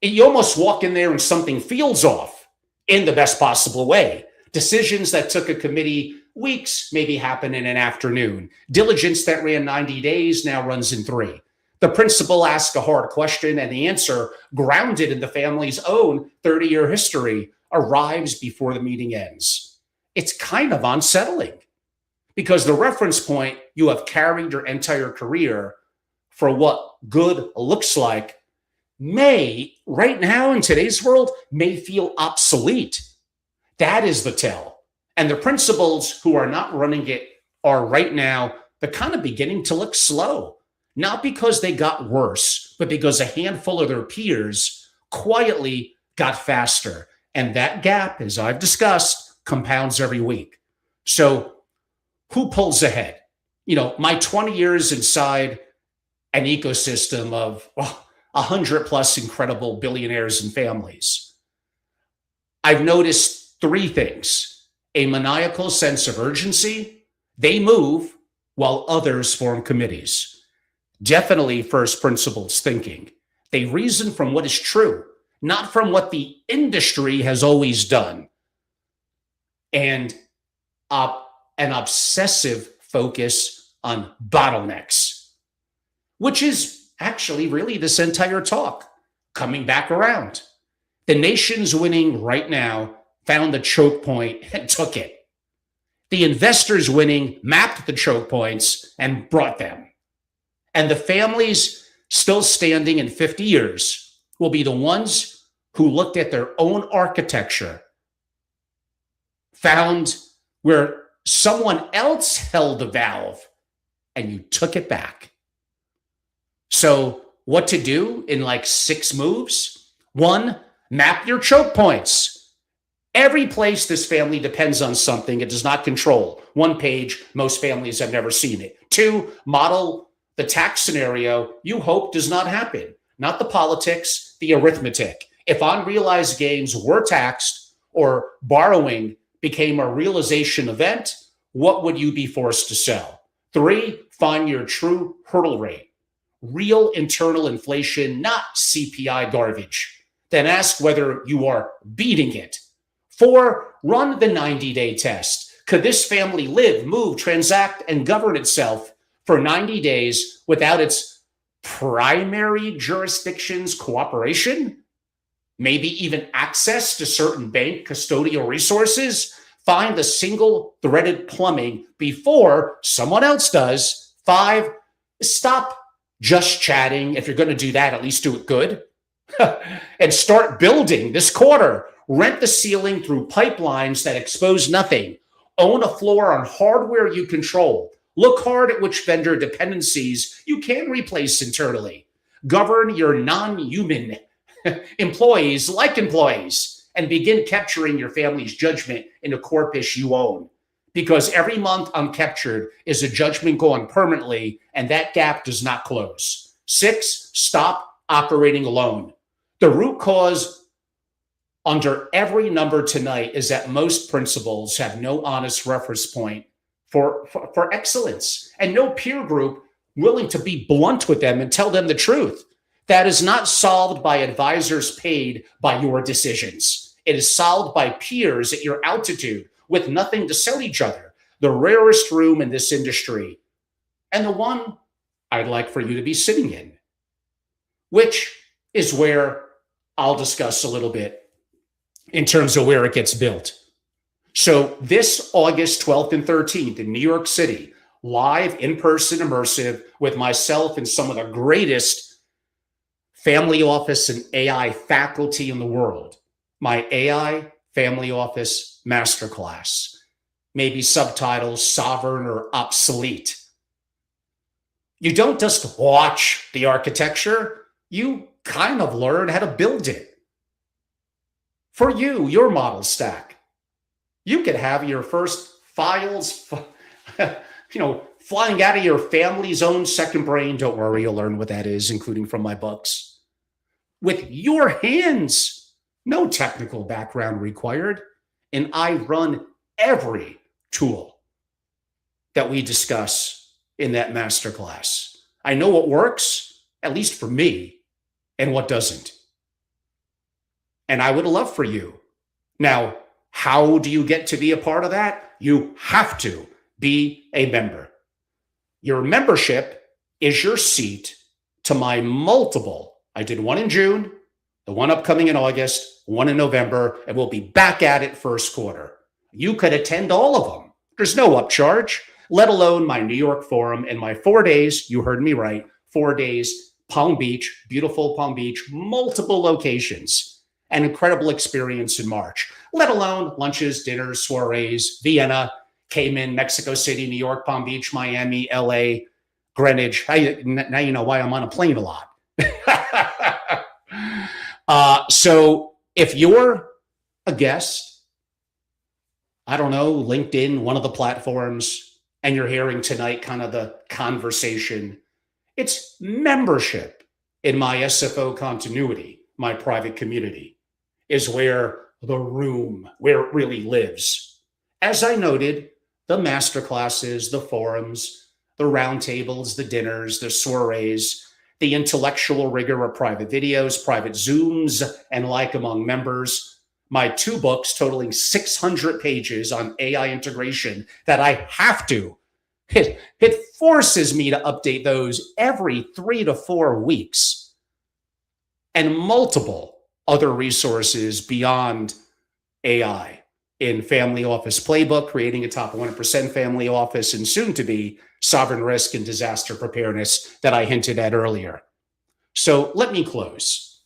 You almost walk in there and something feels off in the best possible way. Decisions that took a committee weeks maybe happen in an afternoon. Diligence that ran 90 days now runs in 3. The principal asks a hard question and the answer, grounded in the family's own 30-year history, arrives before the meeting ends. It's kind of unsettling because the reference point you have carried your entire career for what good looks like may, right now in today's world, may feel obsolete. That is the tell. And the principals who are not running it are right now, they're kind of beginning to look slow, not because they got worse, but because a handful of their peers quietly got faster. And that gap, as I've discussed, compounds every week. So who pulls ahead? My 20 years inside an ecosystem of 100 plus incredible billionaires and families, I've noticed 3 things: a maniacal sense of urgency. They move while others form committees. Definitely first principles thinking. They reason from what is true, not from what the industry has always done. And an obsessive focus on bottlenecks, which is actually really this entire talk coming back around. The nation's winning right now found the choke point and took it. The investors winning mapped the choke points and brought them. And the families still standing in 50 years will be the ones who looked at their own architecture, found where someone else held the valve, and you took it back. So what to do in like 6 moves? 1, map your choke points. Every place this family depends on something it does not control. 1 page, most families have never seen it. 2, model the tax scenario you hope does not happen. Not the politics, the arithmetic. If unrealized gains were taxed or borrowing became a realization event, what would you be forced to sell? 3, find your true hurdle rate. Real internal inflation, not CPI garbage. Then ask whether you are beating it. 4, run the 90-day test. Could this family live, move, transact, and govern itself for 90 days without its primary jurisdiction's cooperation? Maybe even access to certain bank custodial resources? Find the single-threaded plumbing before someone else does. 5, stop just chatting. If you're going to do that, at least do it good. And start building this quarter. Rent the ceiling through pipelines that expose nothing. Own a floor on hardware you control. Look hard at which vendor dependencies you can replace internally. Govern your non-human employees like employees, and begin capturing your family's judgment in a corpus you own. Because every month uncaptured is a judgment gone permanently, and that gap does not close. 6, stop operating alone. The root cause under every number tonight is that most principals have no honest reference point for excellence, and no peer group willing to be blunt with them and tell them the truth. That is not solved by advisors paid by your decisions. It is solved by peers at your altitude with nothing to sell each other. The rarest room in this industry, and the one I'd like for you to be sitting in, which is where I'll discuss a little bit in terms of where it gets built. So this August 12th and 13th in New York City, live, in-person, immersive with myself and some of the greatest family office and AI faculty in the world. My AI family office masterclass, maybe subtitles sovereign or obsolete. You don't just watch the architecture, you kind of learn how to build it. For you, your model stack. You could have your first files, flying out of your family's own second brain. Don't worry, you'll learn what that is, including from my books. With your hands, no technical background required. And I run every tool that we discuss in that masterclass. I know what works, at least for me, and what doesn't. And I would love for you. Now, how do you get to be a part of that? You have to be a member. Your membership is your seat to my multiple. I did one in June, the one upcoming in August, one in November, and we'll be back at it first quarter. You could attend all of them. There's no upcharge, let alone my New York forum and my 4 days, you heard me right, 4 days, Palm Beach, beautiful Palm Beach, multiple locations. An incredible experience in March, let alone lunches, dinners, soirees, Vienna, Cayman, Mexico City, New York, Palm Beach, Miami, LA, Greenwich. Now you know why I'm on a plane a lot. So if you're a guest, I don't know, LinkedIn, one of the platforms, and you're hearing tonight kind of the conversation, it's membership in my SFO continuity, my private community, is where the room, where it really lives. As I noted, the masterclasses, the forums, the roundtables, the dinners, the soirees, the intellectual rigor of private videos, private Zooms, and like among members, my 2 books totaling 600 pages on AI integration that I have to. It forces me to update those every 3 to 4 weeks. And multiple other resources beyond AI in Family Office Playbook, creating a top 1% family office, and soon to be sovereign risk and disaster preparedness that I hinted at earlier. So let me close.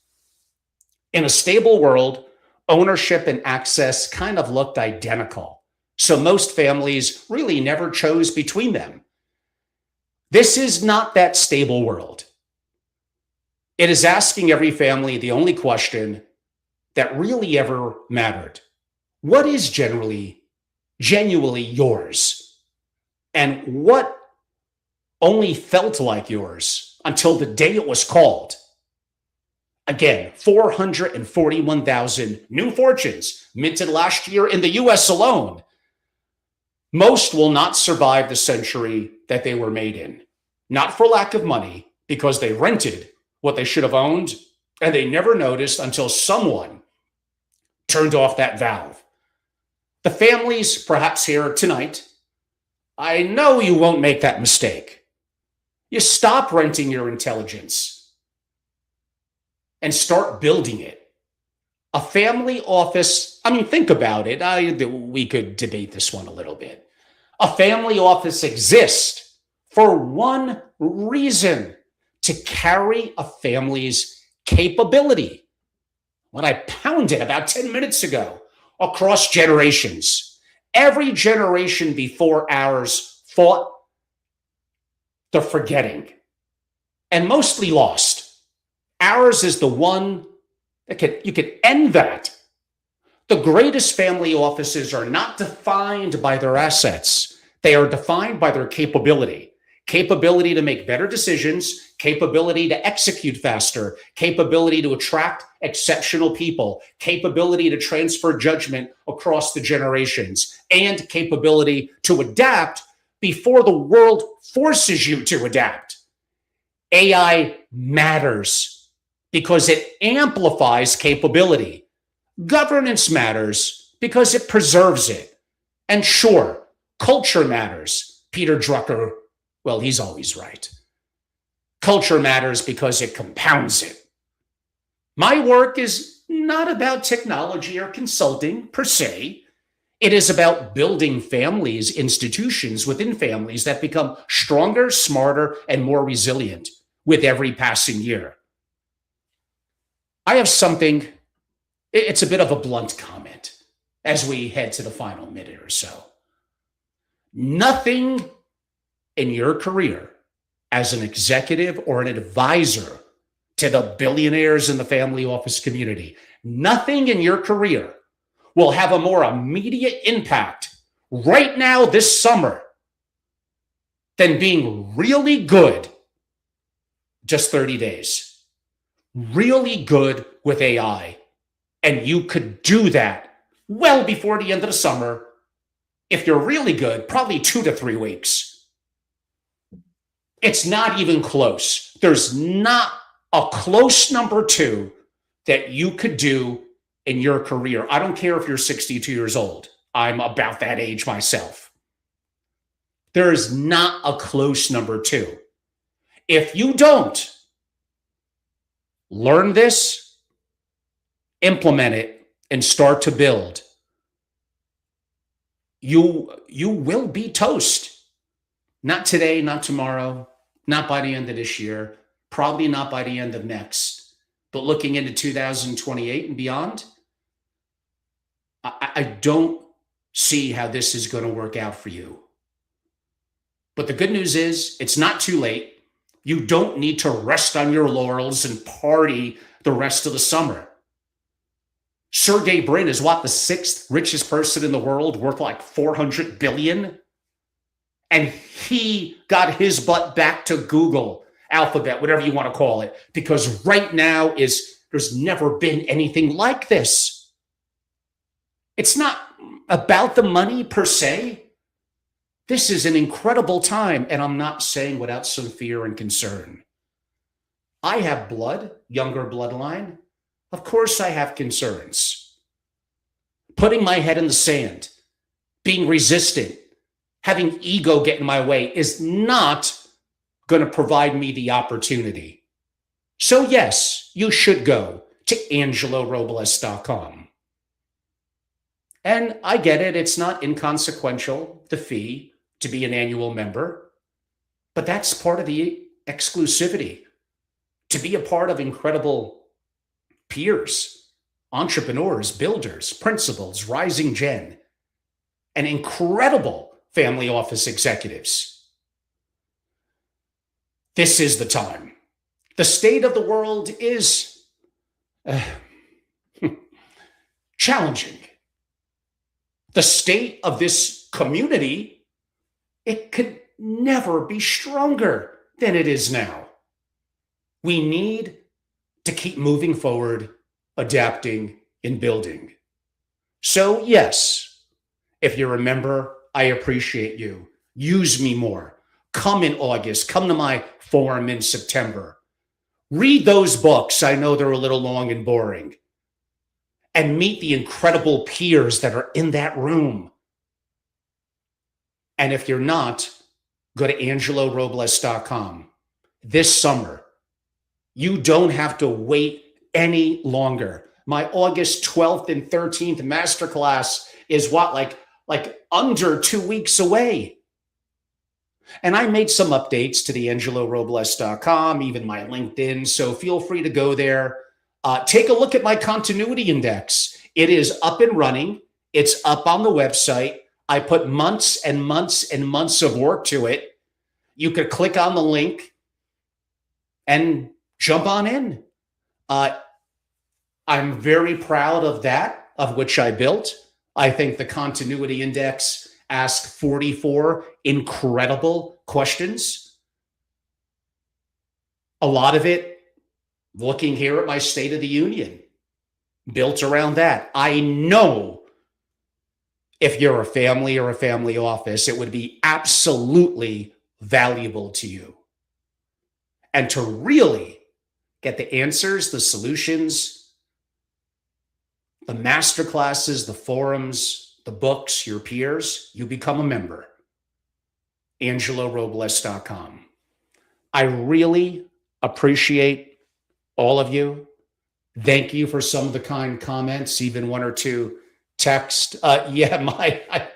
In a stable world, ownership and access kind of looked identical. So most families really never chose between them. This is not that stable world. It is asking every family the only question that really ever mattered. What is genuinely yours? And what only felt like yours until the day it was called? Again, 441,000 new fortunes minted last year in the US alone. Most will not survive the century that they were made in. Not for lack of money, because they rented what they should have owned, and they never noticed until someone turned off that valve. The families, perhaps here tonight, I know you won't make that mistake. You stop renting your intelligence and start building it. A family office, think about it. We could debate this one a little bit. A family office exists for one reason: to carry a family's capability. What I pounded about 10 minutes ago, across generations. Every generation before ours fought the forgetting and mostly lost. Ours is the one that you could end that. The greatest family offices are not defined by their assets. They are defined by their capability. Capability to make better decisions, capability to execute faster, capability to attract exceptional people, capability to transfer judgment across the generations, and capability to adapt before the world forces you to adapt. AI matters because it amplifies capability. Governance matters because it preserves it. And sure, culture matters. Peter Drucker, well, he's always right. Culture matters because it compounds it. My work is not about technology or consulting per se. It is about building families, institutions within families that become stronger, smarter, and more resilient with every passing year. I have something, it's a bit of a blunt comment as we head to the final minute or so. Nothing in your career as an executive or an advisor to the billionaires in the family office community, nothing in your career will have a more immediate impact right now this summer than being really good just 30 days. Really good with AI. And you could do that well before the end of the summer. If you're really good, probably 2 to 3 weeks. It's not even close. There's not a close number 2 that you could do in your career. I don't care if you're 62 years old. I'm about that age myself. There is not a close number 2. If you don't learn this, implement it, and start to build, you will be toast. Not today, not tomorrow, not by the end of this year, probably not by the end of next, but looking into 2028 and beyond, I don't see how this is going to work out for you. But the good news is it's not too late. You don't need to rest on your laurels and party the rest of the summer. Sergey Brin is what, the 6th richest person in the world, worth like 400 billion? And he got his butt back to Google, Alphabet, whatever you want to call it, because right now there's never been anything like this. It's not about the money per se. This is an incredible time, and I'm not saying without some fear and concern. I have blood, younger bloodline. Of course I have concerns. Putting my head in the sand, being resistant, having ego get in my way is not going to provide me the opportunity. So yes, you should go to angelorobles.com. And I get it, it's not inconsequential, the fee to be an annual member, but that's part of the exclusivity. To be a part of incredible peers, entrepreneurs, builders, principals, rising gen, and incredible family office executives. This is the time. The state of the world is challenging. The state of this community, it could never be stronger than it is now. We need to keep moving forward, adapting, and building. So yes, if you're a member, I appreciate you. Use me more. Come in August. Come to my forum in September. Read those books. I know they're a little long and boring. And meet the incredible peers that are in that room. And if you're not, go to angelorobles.com. This summer, you don't have to wait any longer. My August 12th and 13th masterclass is what, like under 2 weeks away. And I made some updates to the angelorobles.com, even my LinkedIn. So feel free to go there. Take a look at my continuity index. It is up and running. It's up on the website. I put months and months and months of work to it. You could click on the link and jump on in. I'm very proud of that, of which I built. I think the continuity index asked 44 incredible questions. A lot of it, looking here at my State of the Union, built around that. I know if you're a family or a family office, it would be absolutely valuable to you. And to really get the answers, the solutions, the masterclasses, the forums, the books, your peers, you become a member. angelorobles.com. I really appreciate all of you. Thank you for some of the kind comments, even one or two text. I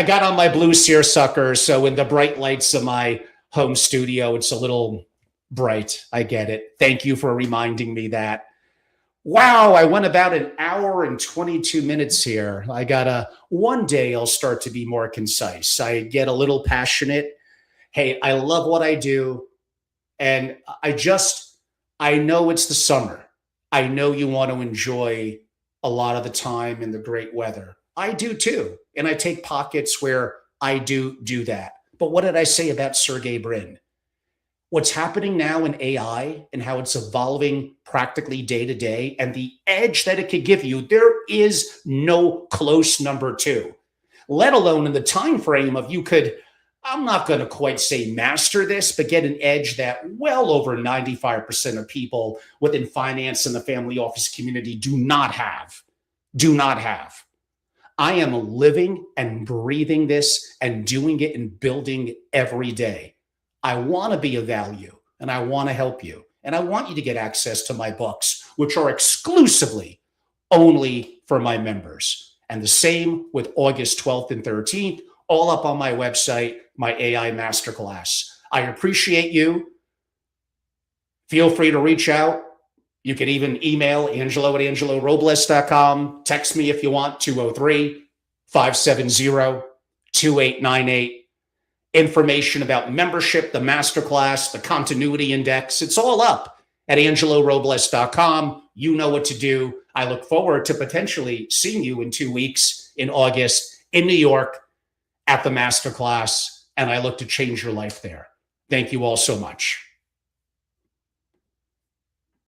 got on my blue seersucker, so in the bright lights of my home studio, it's a little bright. I get it. Thank you for reminding me that. Wow, I went about an hour and 22 minutes here. I gotta, one day I'll start to be more concise. I get a little passionate. Hey, I love what I do. And I know it's the summer. I know you want to enjoy a lot of the time in the great weather. I do too. And I take pockets where I do that. But what did I say about Sergey Brin? What's happening now in AI and how it's evolving practically day to day and the edge that it could give you, there is no close number two, let alone in the time frame of you could, I'm not going to quite say master this, but get an edge that well over 95% of people within finance and the family office community do not have. Do not have. I am living and breathing this and doing it and building every day. I want to be of value and I want to help you. And I want you to get access to my books, which are exclusively only for my members. And the same with August 12th and 13th, all up on my website, my AI Masterclass. I appreciate you. Feel free to reach out. You can even email angelo@angelorobles.com. Text me if you want, 203-570-2898. Information about membership, the masterclass, the continuity index. It's all up at angelorobles.com. You know what to do. I look forward to potentially seeing you in 2 weeks in August in New York at the masterclass, and I look to change your life there. Thank you all so much.